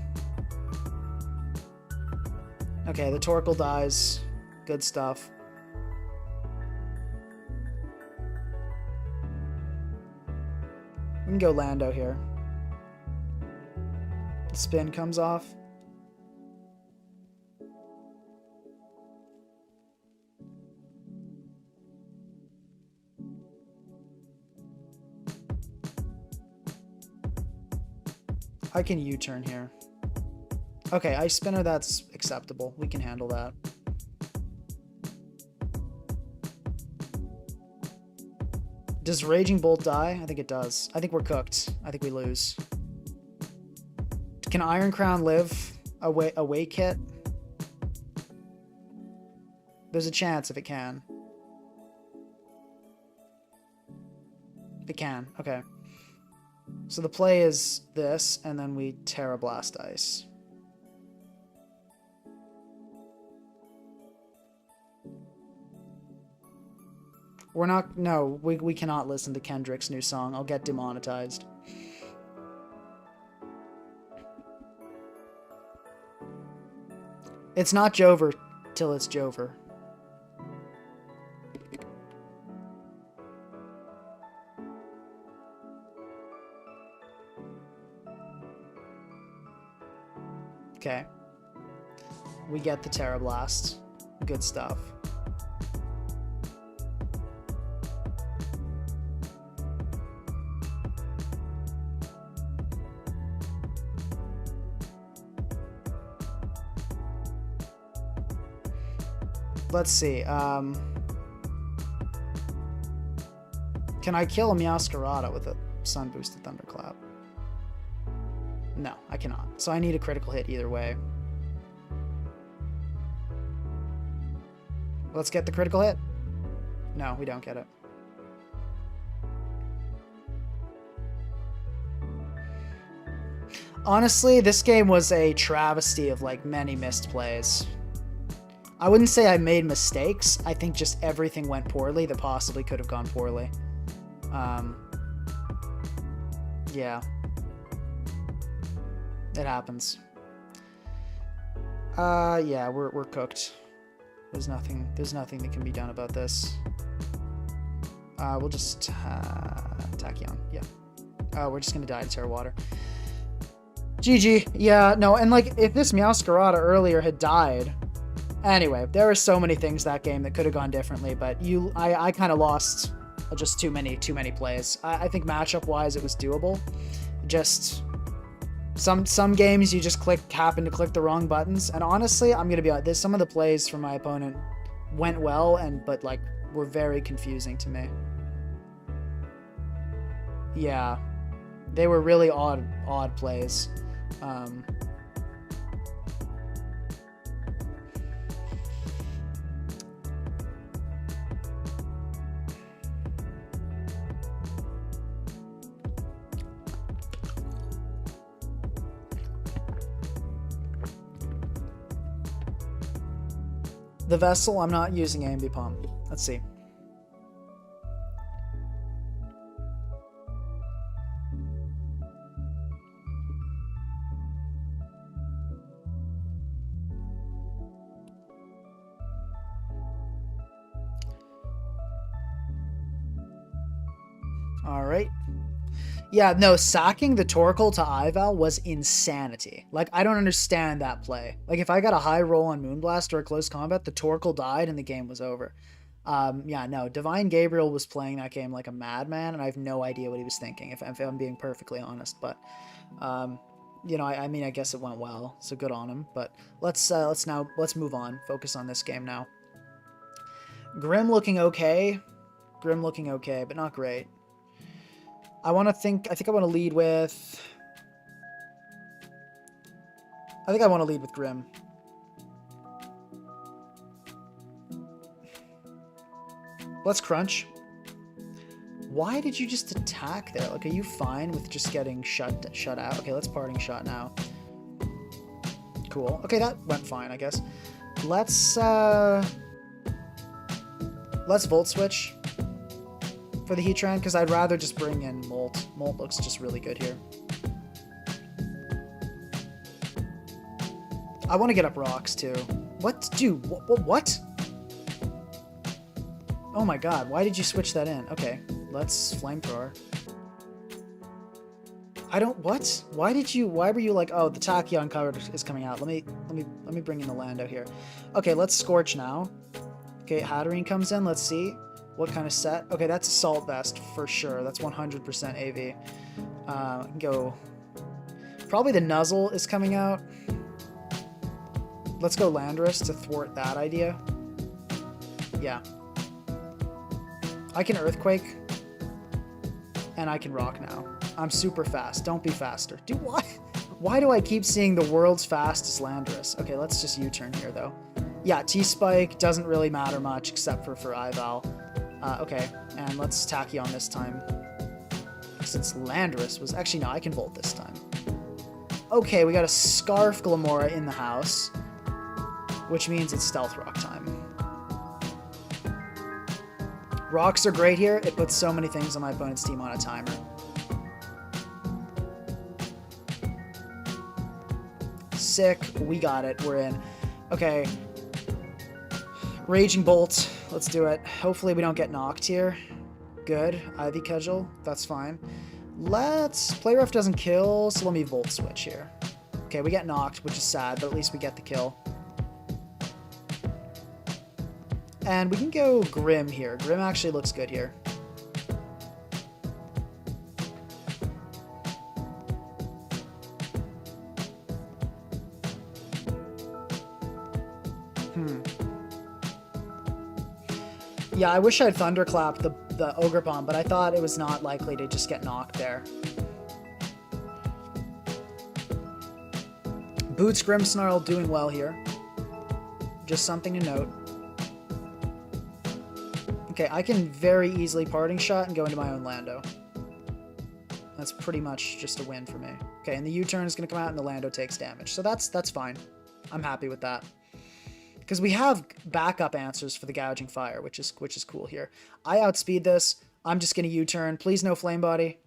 Okay, the Torkoal dies. Good stuff. We can go Lando here. The spin comes off. I can U-turn here. Okay, ice spinner, that's acceptable. We can handle that. Does Raging Bolt die? I think it does. I think we're cooked. I think we lose. Can Iron Crown live a wake hit? There's a chance if it can. It can. Okay. So the play is this, and then we Terra Blast Ice. We're not... No, we cannot listen to Kendrick's new song. I'll get demonetized. It's not Jover till it's Jover. Okay. We get the Terra Blast. Good stuff. Let's see. Can I kill a Meowscarada with a Sun Boosted Thunderclap? No, I cannot. So I need a critical hit either way. Let's get the critical hit. No, we don't get it. Honestly, this game was a travesty of like many missed plays. I wouldn't say I made mistakes. I think just everything went poorly that possibly could have gone poorly. Yeah. It happens. Yeah, we're cooked. There's nothing that can be done about this. We'll just Tachyon. Yeah. We're just gonna die to Terra Water. GG. Yeah, no, and like if this Meowscarada earlier had died. Anyway, there were so many things that game that could have gone differently, but I kind of lost just too many plays. I think matchup-wise it was doable. Just some games you just happen to click the wrong buttons, and honestly, I'm gonna be honest, some of the plays from my opponent went well, but like were very confusing to me. Yeah, they were really odd plays. The Vessel, I'm not using AMB Pump. Let's see. All right. Yeah, no, sacking the Torkoal to Ival was insanity. Like, I don't understand that play. Like, if I got a high roll on Moonblast or a close combat, the Torkoal died and the game was over. Yeah, no, Divine Gabriel was playing that game like a madman, and I have no idea what he was thinking, if I'm being perfectly honest. But, you know, I mean, I guess it went well, so good on him. But let's move on. Focus on this game now. Grim looking okay. Grim looking okay, but not great. I think I want to lead with... I think I want to lead with Grim. Let's crunch. Why did you just attack there? Like, are you fine with just getting shut out? Okay, let's Parting Shot now. Cool. Okay, that went fine, I guess. Let's Volt Switch for the Heatran, because I'd rather just bring in Molt. Molt looks just really good here. I want to get up rocks, too. What? Dude, what? Oh my god, why did you switch that in? Okay, let's Flamethrower. I don't, what? Why were you like, oh, the Tachyon card is coming out. Let me bring in the Lando here. Okay, let's Scorch now. Okay, Hatterene comes in. Let's see what kind of set. Okay, that's Assault Vest for sure. That's 100% AV. Go. Probably the Nuzzle is coming out. Let's go Landorus to thwart that idea. Yeah. I can Earthquake. And I can Rock now. I'm super fast. Don't be faster. Dude, why? Why do I keep seeing the world's fastest Landorus? Okay, let's just U-turn here, though. Yeah, T-Spike doesn't really matter much except for Ival. Okay, and let's Tachyon this time. Since Landorus was... Actually, no, I can Volt this time. Okay, we got a Scarf Glamora in the house, which means it's Stealth Rock time. Rocks are great here. It puts so many things on my opponent's team on a timer. Sick. We got it. We're in. Okay. Raging Bolt. Let's do it. Hopefully we don't get knocked here. Good. Ivy Cudgel. That's fine. Let's... Play Rough doesn't kill, so let me Volt Switch here. Okay, we get knocked, which is sad, but at least we get the kill. And we can go Grim here. Grim actually looks good here. Yeah, I wish I'd Thunderclapped the Ogre Bomb, but I thought it was not likely to just get knocked there. Boots Grimmsnarl doing well here. Just something to note. Okay, I can very easily Parting Shot and go into my own Lando. That's pretty much just a win for me. Okay, and the U-turn is going to come out and the Lando takes damage. So that's fine. I'm happy with that. Because we have backup answers for the Gouging Fire, which is cool here. I outspeed this. I'm just going to U-turn. Please no Flame Body.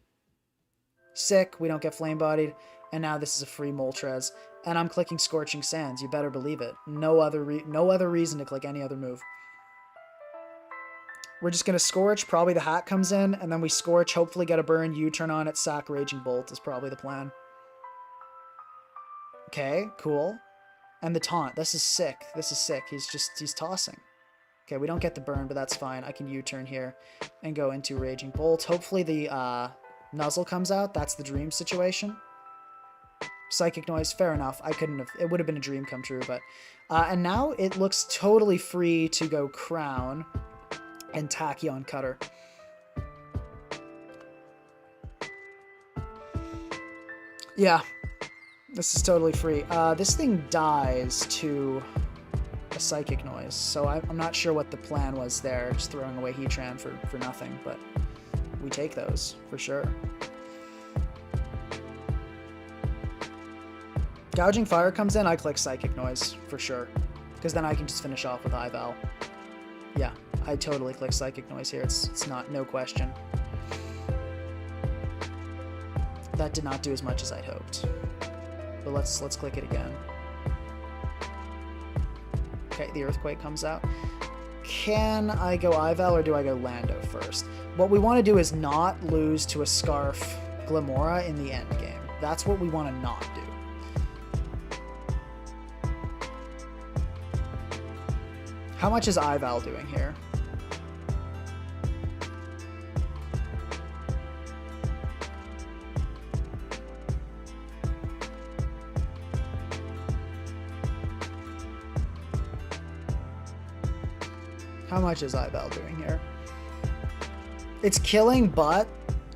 Sick. We don't get Flame Bodied. And now this is a free Moltres. And I'm clicking Scorching Sands. You better believe it. No other reason to click any other move. We're just going to Scorch. Probably the Hat comes in. And then we Scorch. Hopefully get a burn. U-turn on it. Sack Raging Bolt is probably the plan. Okay, cool. And the Taunt. This is sick. This is sick. He's tossing. Okay, we don't get the burn, but that's fine. I can U-turn here and go into Raging Bolt. Hopefully the Nuzzle comes out. That's the dream situation. Psychic Noise, fair enough. I couldn't have... It would have been a dream come true, but... and now it looks totally free to go Crown and Tachyon Cutter. Yeah. This is totally free. This thing dies to a Psychic Noise, so I'm not sure what the plan was there, just throwing away Heatran for nothing, but we take those, for sure. Gouging Fire comes in, I click Psychic Noise, for sure, because then I can just finish off with Ival. Yeah, I totally click Psychic Noise here, it's no question. That did not do as much as I'd hoped. But let's click it again. Okay, the Earthquake comes out. Can I go Ival or do I go Lando first? What we want to do is not lose to a Scarf Glamora in the end game. That's what we want to not do. How much is Ival doing here? How much is Ival doing here? It's killing, but...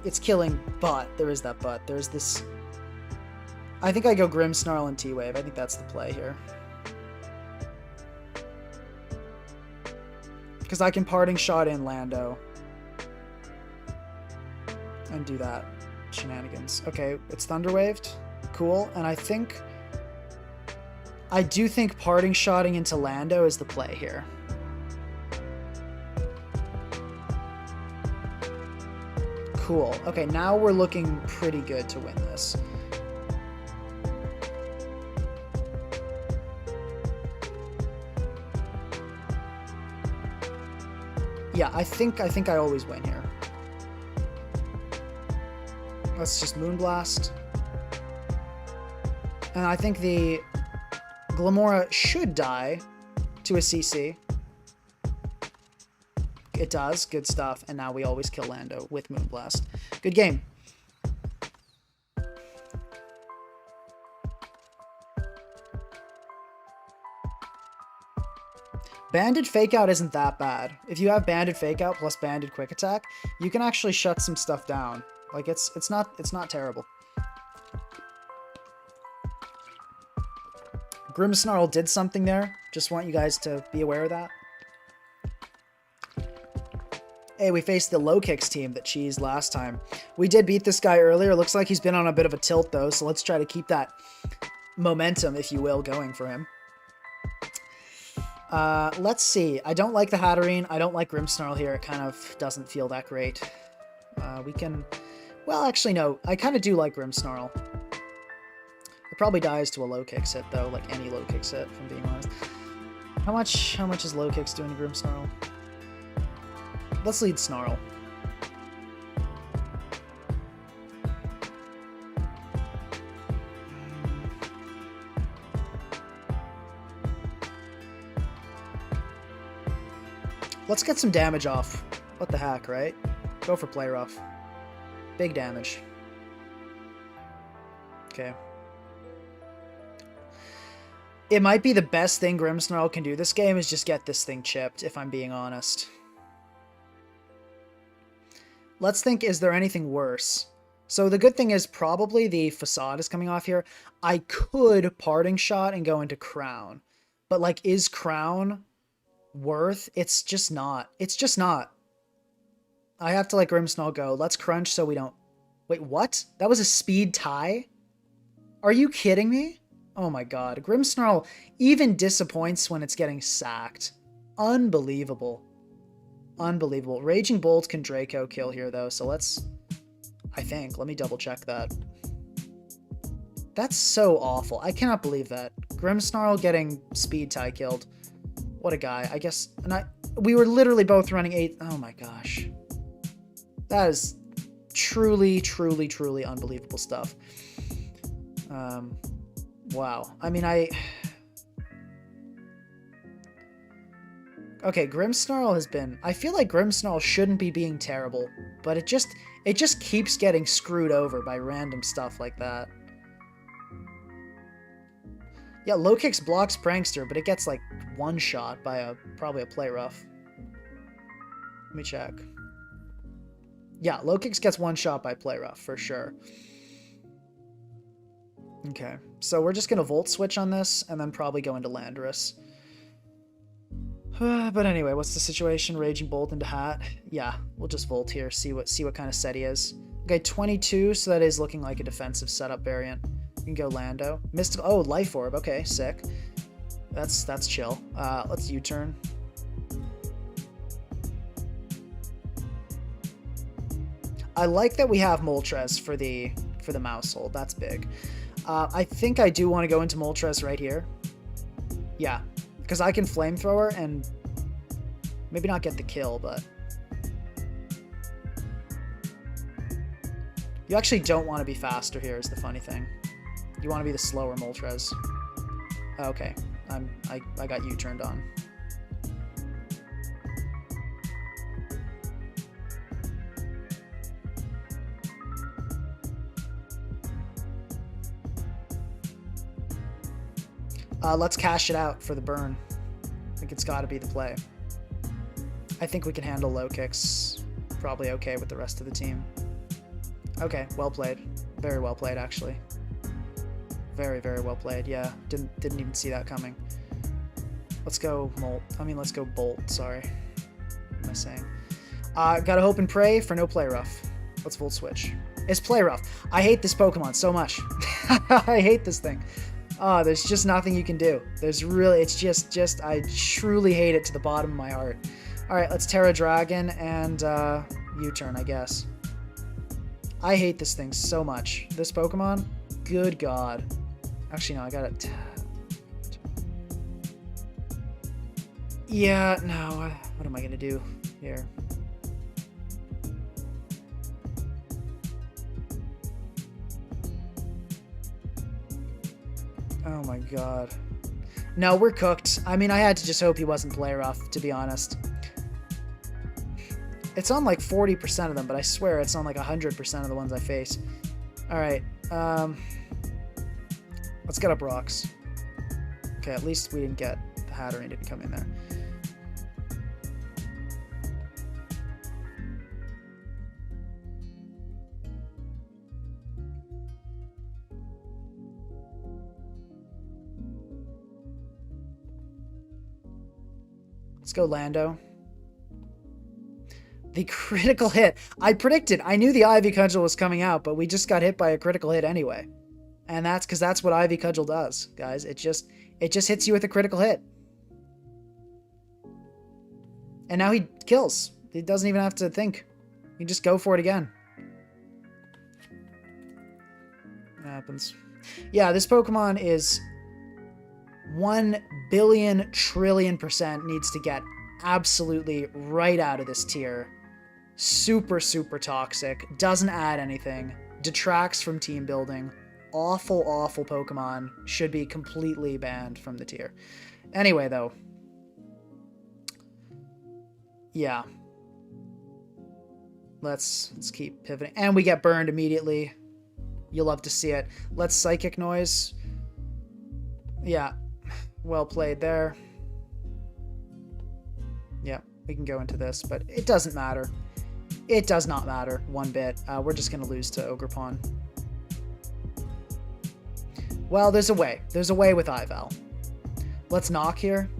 It's killing, but... There is that but. There's this... I think I go Grimmsnarl and T-Wave. I think that's the play here. Because I can Parting Shot in Lando. And do that. Shenanigans. Okay, it's Thunderwaved. Cool. And I think... I do think Parting Shotting into Lando is the play here. Cool. Okay, now we're looking pretty good to win this. Yeah, I think I always win here. Let's just Moonblast. And I think the Glamora should die to a CC. It does. Good stuff. And now we always kill Lando with Moonblast. Good game. Banded Fake Out isn't that bad. If you have Banded Fake Out plus Banded Quick Attack, you can actually shut some stuff down. Like it's not terrible. Grimmsnarl did something there. Just want you guys to be aware of that. Hey, we faced the low kicks team that cheesed last time. We did beat this guy earlier. Looks like he's been on a bit of a tilt though, so let's try to keep that momentum, if you will, going for him. Let's see. I don't like the Hatterene. I don't like Grimmsnarl here. It kind of doesn't feel that great. We can... Well, actually, no. I kind of do like Grimmsnarl. It probably dies to a low kicks hit, though. Like any low kicks hit, if I'm being honest. How much is low kicks doing to Grimmsnarl? Let's lead Snarl. Let's get some damage off. What the heck, right? Go for play rough. Big damage. Okay. It might be the best thing Grimmsnarl can do this game is just get this thing chipped, if I'm being honest. Let's think, is there anything worse? So the good thing is probably the Facade is coming off here. I could Parting Shot and go into Crown. But, like, is Crown worth? It's just not. It's just not. I have to let Grimmsnarl go. Let's crunch so we don't... Wait, what? That was a speed tie? Are you kidding me? Oh my god. Grimmsnarl even disappoints when it's getting sacked. Unbelievable. Unbelievable. Raging Bolt can Draco kill here, though, so let's... I think. Let me double check that. That's so awful. I cannot believe that. Grimmsnarl getting speed tie killed. What a guy. I guess... And we were literally both running 8... Oh my gosh. That is truly, truly, truly unbelievable stuff. Wow. I mean, Okay, Grimmsnarl has been... I feel like Grimmsnarl shouldn't be being terrible, but it just keeps getting screwed over by random stuff like that. Yeah, low kicks blocks Prankster, but it gets like one shot by probably a play rough. Let me check. Yeah, low kicks gets one shot by play rough for sure. Okay, so we're just gonna Volt Switch on this and then probably go into Landorus. But anyway, what's the situation? Raging Bolt into Hat. Yeah, we'll just Volt here, see what kind of set he is. Okay, 22, so that is looking like a defensive setup variant. You can go Lando. Mystical. Oh, Life Orb. Okay, sick. That's chill. Let's U-turn. I like that we have Moltres for the mouse hold. That's big. I think I do want to go into Moltres right here. Yeah, because I can Flamethrower and maybe not get the kill, but you actually don't want to be faster here is the funny thing. You want to be the slower Moltres. Okay, I got you turned on. Let's cash it out for the burn. I think it's got to be the play. I think we can handle low kicks. Probably okay with the rest of the team. Okay, well played. Very well played, actually. Very, very well played. Yeah, didn't even see that coming. Let's go let's go Bolt. Sorry. What am I saying? Gotta hope and pray for no play rough. Let's Volt Switch. It's play rough. I hate this Pokemon so much. I hate this thing. Oh, there's just nothing you can do. There's really, it's just, I truly hate it to the bottom of my heart. All right, let's Terra Dragon and U-turn, I guess. I hate this thing so much. This Pokemon, good God. Actually, no, I got it. Yeah, no, what am I going to do here? What am I going to do? my god. No, we're cooked. I mean, I had to just hope he wasn't play rough, to be honest. It's on like 40% of them, but I swear it's on like 100% of the ones I face. Alright, let's get up rocks. Okay, at least we didn't get the Hatterene didn't come in there. Let's go Lando. The critical hit. I predicted. I knew the Ivy Cudgel was coming out, but we just got hit by a critical hit anyway. And that's because that's what Ivy Cudgel does, guys. It just hits you with a critical hit. And now he kills. He doesn't even have to think. You just go for it again. What happens? Yeah, this Pokemon is 1 billion trillion % needs to get absolutely right out of this tier. Super, super toxic. Doesn't add anything. Detracts from team building. Awful, awful Pokemon. Should be completely banned from the tier. Anyway, though. Yeah. Let's keep pivoting. And we get burned immediately. You'll love to see it. Let's Psychic Noise. Yeah. Well played there. Yeah, we can go into this, but it doesn't matter. It does not matter one bit. We're just going to lose to Ogerpon. Well, there's a way. There's a way with Ival. Let's knock here.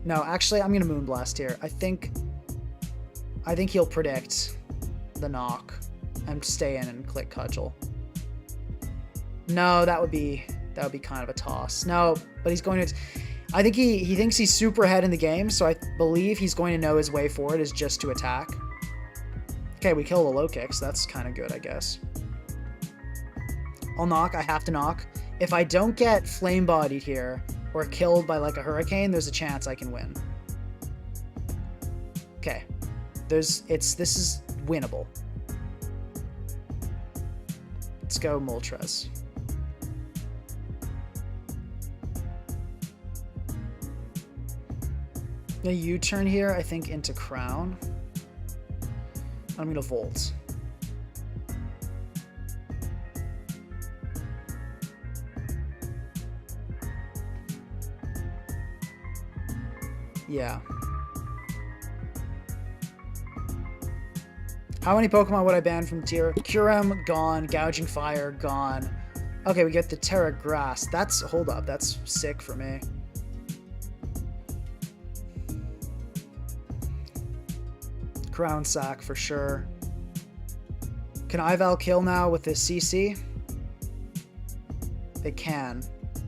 No, actually, I'm going to Moonblast here. I think he'll predict the knock and stay in and click Cudgel. No, that would be kind of a toss. No, but he's going to... I think he thinks he's super ahead in the game, so I believe he's going to know his way forward is just to attack. Okay, we kill the low kicks. That's kind of good, I guess. I'll knock. I have to knock. If I don't get flame-bodied here or killed by like a hurricane, there's a chance I can win. Okay. This is winnable. Let's go Moltres. A U-turn here, I think, into Crown. I'm going to Volt. Yeah. How many Pokemon would I ban from tier? Kyurem, gone. Gouging Fire, gone. Okay, we get the Terra Grass. Hold up, that's sick for me. Crown Sack for sure. Can Ival kill now with this CC? It can.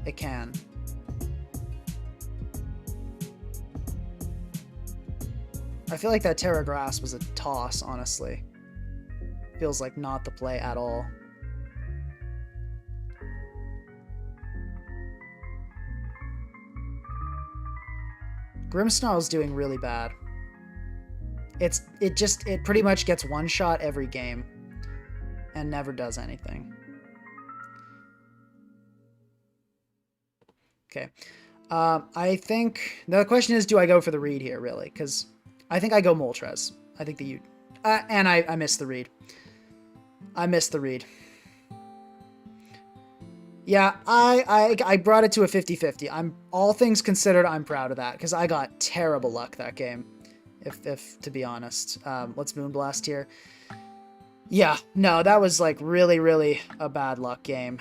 It can. I feel like that Terra Grass was a toss, honestly. Feels like not the play at all. Grimmsnarl's doing really bad. It pretty much gets one shot every game and never does anything. Okay. I think the question is, do I go for the read here, really? Because I think I go Moltres. I think and I missed the read. I missed the read. Yeah, I brought it to a 50-50. All things considered, I'm proud of that because I got terrible luck that game. If to be honest. Let's Moonblast here. Yeah, no, that was like really, really a bad luck game.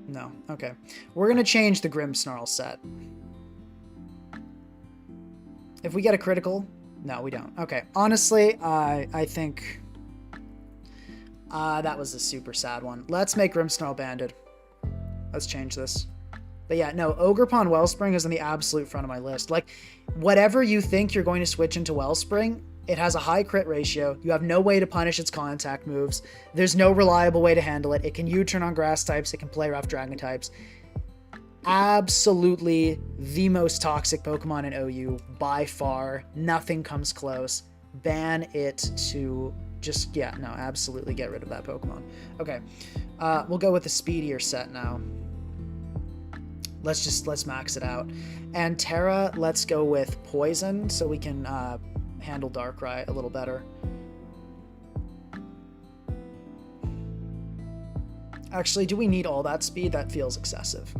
No, okay. We're gonna change the Grimmsnarl set. If we get a critical... No, we don't. Okay, honestly, I think... that was a super sad one. Let's make Grimmsnarl banded. Let's change this. But yeah, no, Ogerpon Wellspring is in the absolute front of my list. Like, whatever you think you're going to switch into Wellspring, it has a high crit ratio. You have no way to punish its contact moves. There's no reliable way to handle it. It can U-turn on grass types. It can play rough dragon types. Absolutely the most toxic Pokemon in OU by far. Nothing comes close. Ban it to just, yeah, no, absolutely get rid of that Pokemon. Okay, we'll go with the speedier set now. Let's max it out. And Terra, let's go with Poison so we can handle Darkrai a little better. Actually, do we need all that speed? That feels excessive.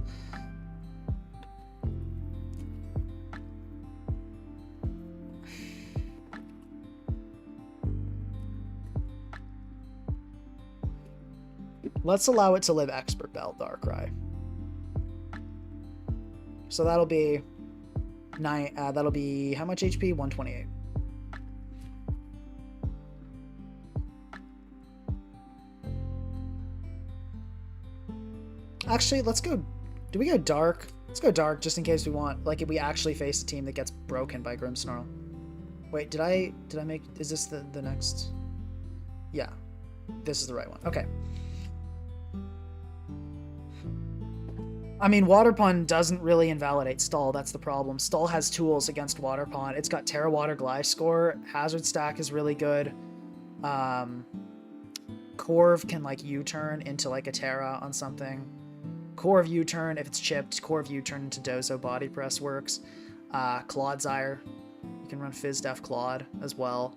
Let's allow it to live Expert Belt Darkrai. So that'll be that'll be how much HP? 128. Actually, let's go. Do we go dark? Let's go dark just in case we want. Like if we actually face a team that gets broken by Grimmsnarl. Wait, did I make? Is this the next? Yeah, this is the right one. Okay. I mean, Water Pond doesn't really invalidate Stall. That's the problem. Stall has tools against Water Pond. It's got Terra Water Gliscor. Hazard Stack is really good. Corv can like U-turn into like a Terra on something. Corv U-turn, if it's chipped, Corv U-turn into Dozo Body Press works. Clodsire. You can run Fizz-Def Claude as well.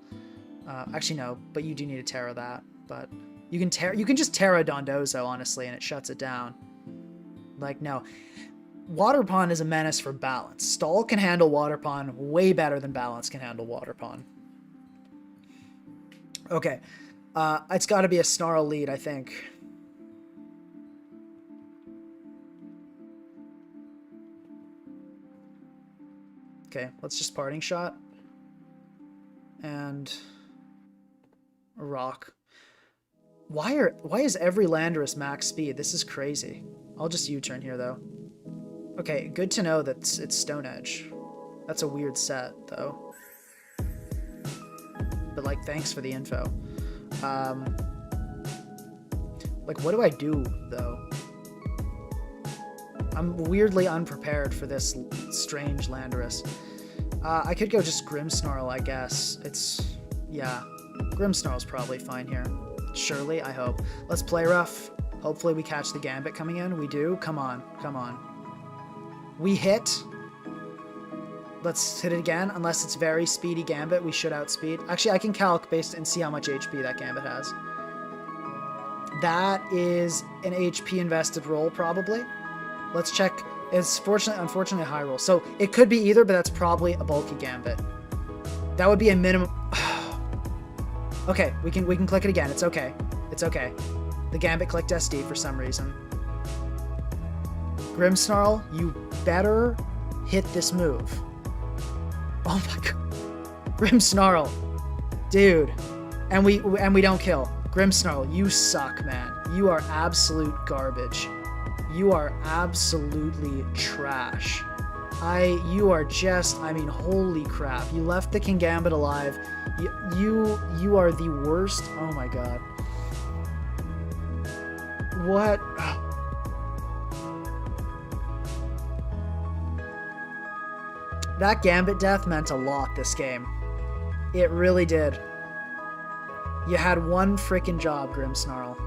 Actually, no, but you do need to Terra that. But you can just Terra Dondozo, honestly, and it shuts it down. Like, no. Water Pond is a menace for Balance. Stall can handle Water Pond way better than Balance can handle Water Pond. Okay. It's got to be a Snarl lead, I think. Okay, let's just Parting Shot. And a Rock. Why is every Landorus max speed? This is crazy. I'll just U-turn here, though. Okay, good to know that it's Stone Edge. That's a weird set, though. But, like, thanks for the info. Like, what do I do, though? I'm weirdly unprepared for this strange Landorus. I could go just Grimmsnarl, I guess. It's... yeah. Grimmsnarl's probably fine here. Surely, I hope. Let's play rough. Hopefully we catch the Gambit coming in. We do. Come on. Come on. We hit. Let's hit it again. Unless it's very speedy Gambit, we should outspeed. Actually, I can calc based and see how much HP that Gambit has. That is an HP invested roll, probably. Let's check. It's unfortunately a high roll. So it could be either, but that's probably a bulky Gambit. That would be a minimum. Okay, we can click it again. It's okay. It's okay. The Gambit clicked SD for some reason. Grimmsnarl, you better hit this move. Oh my god. Grimmsnarl. Dude. And we don't kill. Grimmsnarl, you suck, man. You are absolute garbage. You are absolutely trash. You are just, I mean, holy crap. You left the Kingambit alive. You are the worst. Oh my god. What? That Gambit death meant a lot this game. It really did. You had one freaking job, Grimmsnarl.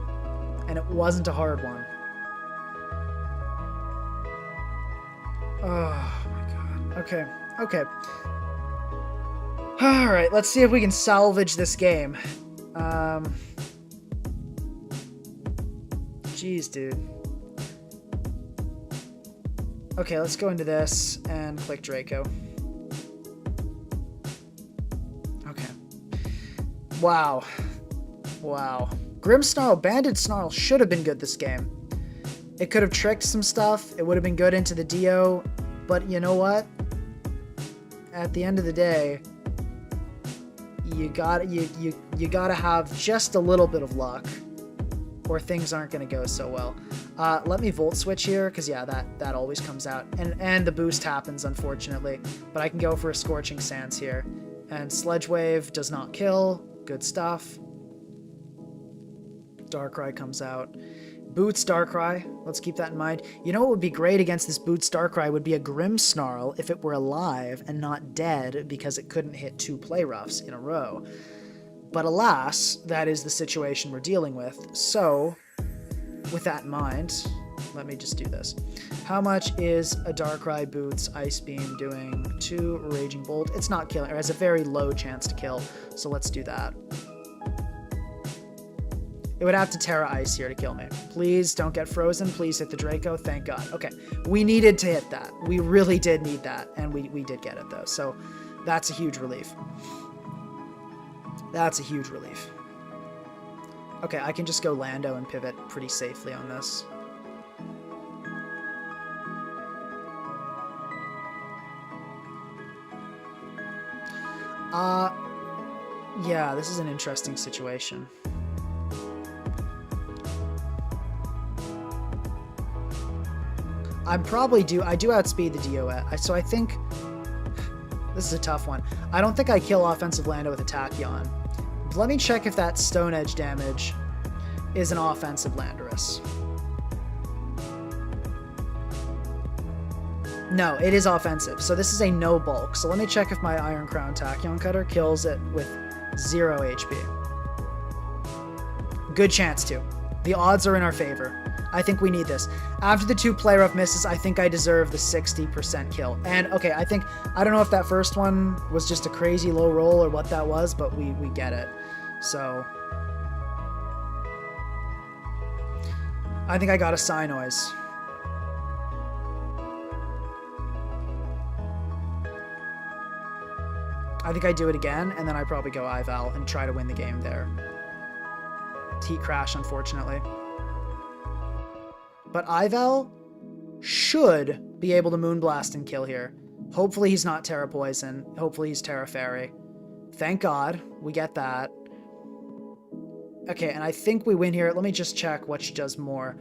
And it wasn't a hard one. Oh my god. Okay. Okay. Alright, let's see if we can salvage this game. Jeez, dude. Okay, let's go into this and click Draco. Okay. Wow. Wow. Grimmsnarl, Banded Snarl should have been good this game. It could have tricked some stuff. It would have been good into the Dio. But you know what? At the end of the day, you gotta have just a little bit of luck, or things aren't gonna go so well. Let me Volt Switch here, because yeah, that always comes out. And the boost happens, unfortunately. But I can go for a Scorching Sands here. And Sledge Wave does not kill. Good stuff. Darkrai comes out. Boots Darkrai. Let's keep that in mind. You know what would be great against this Boots Darkrai would be a Grimmsnarl if it were alive and not dead because it couldn't hit 2 play roughs in a row. But alas, that is the situation we're dealing with. So, with that in mind, let me just do this. How much is a Darkrai Boots Ice Beam doing to Raging Bolt? It's not killing, or has a very low chance to kill, so let's do that. It would have to Terra Ice here to kill me. Please don't get frozen. Please hit the Draco. Thank God. Okay, we needed to hit that. We really did need that, and we did get it, though. So that's a huge relief. That's a huge relief. Okay, I can just go Lando and pivot pretty safely on this. Yeah, this is an interesting situation. I do outspeed the DOS, so I think this is a tough one. I don't think I kill offensive Lando with a Tachyon. Let me check if that Stone Edge damage is an offensive Landorus. No, it is offensive, so this is a no bulk. So let me check if my Iron Crown Tachyon Cutter kills it with 0 HP. Good chance to. The odds are in our favor. I think we need this. After the 2 Play Rough misses, I think I deserve the 60% kill. And, okay, I don't know if that first one was just a crazy low roll or what that was, but we get it. So, I think I got a Psynoise. I think I do it again, and then I probably go Ival and try to win the game there. Heat Crash, unfortunately. But Ival should be able to Moonblast and kill here. Hopefully he's not Terra Poison. Hopefully he's Terra Fairy. Thank God we get that. Okay, and I think we win here. Let me just check which does more.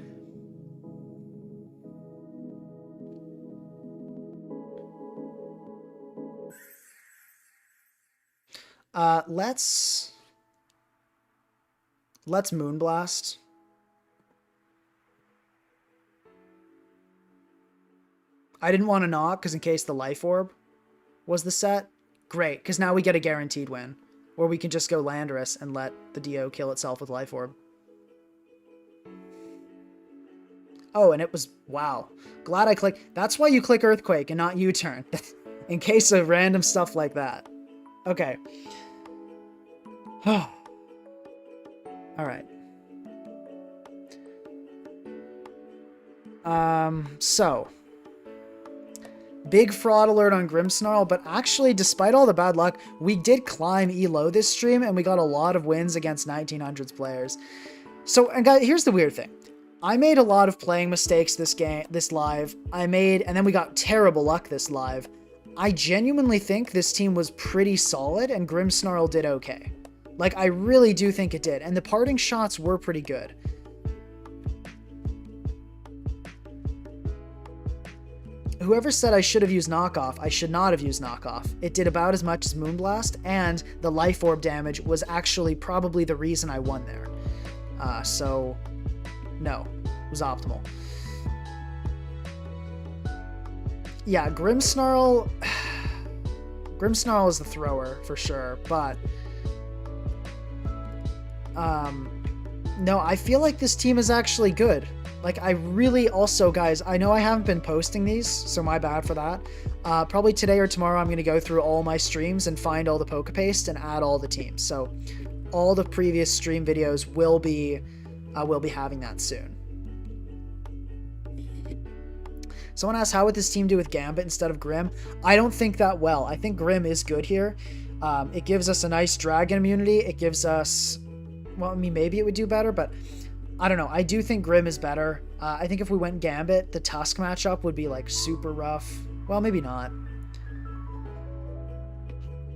Let's Moonblast. I didn't want to knock, because in case the Life Orb was the set. Great, because now we get a guaranteed win. Or we can just go Landorus and let the Dio kill itself with Life Orb. Oh, and it was... Wow. Glad I clicked... That's why you click Earthquake and not U-turn. In case of random stuff like that. Okay. Alright. So... Big fraud alert on Grimmsnarl, but actually, despite all the bad luck, we did climb Elo this stream, and we got a lot of wins against 1900s players. So, and guys, here's the weird thing. I made a lot of playing mistakes this live. And then we got terrible luck this live. I genuinely think this team was pretty solid, and Grimmsnarl did okay. Like, I really do think it did, and the parting shots were pretty good. Whoever said I should have used Knockoff, I should not have used Knockoff. It did about as much as Moonblast, and the Life Orb damage was actually probably the reason I won there. So, no, it was optimal. Yeah, Grimmsnarl... Grimmsnarl is the thrower, for sure, but... no, I feel like this team is actually good. Like, I really also, guys, I know I haven't been posting these, so my bad for that. Probably today or tomorrow I'm going to go through all my streams and find all the Pokepaste and add all the teams. So all the previous stream videos will be having that soon. Someone asked, how would this team do with Gambit instead of Grimm? I don't think that well. I think Grimm is good here. It gives us a nice Dragon immunity. It gives us... Well, I mean, maybe it would do better, but... I don't know. I do think Grimm is better. I think if we went Gambit, the Tusk matchup would be, like, super rough. Well, maybe not.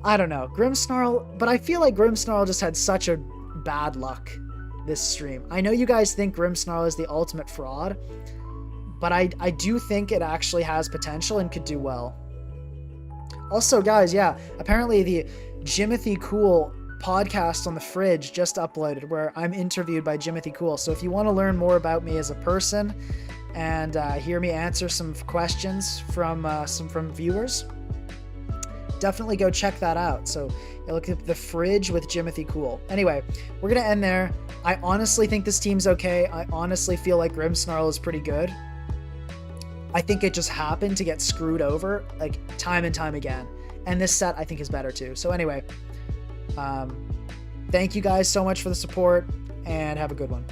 I don't know. Grimmsnarl... But I feel like Grimmsnarl just had such a bad luck this stream. I know you guys think Grimmsnarl is the ultimate fraud, but I do think it actually has potential and could do well. Also, guys, yeah, apparently the Jimothy Cool podcast on the fridge just uploaded where I'm interviewed by Jimothy Cool. So if you want to learn more about me as a person and hear me answer some questions from viewers, definitely go check that out. So Look at the fridge with Jimothy Cool. Anyway, we're going to end there. I honestly think this team's okay. I honestly feel like Grimmsnarl is pretty good. I think it just happened to get screwed over like time and time again. And this set I think is better too. So anyway, thank you guys so much for the support and have a good one.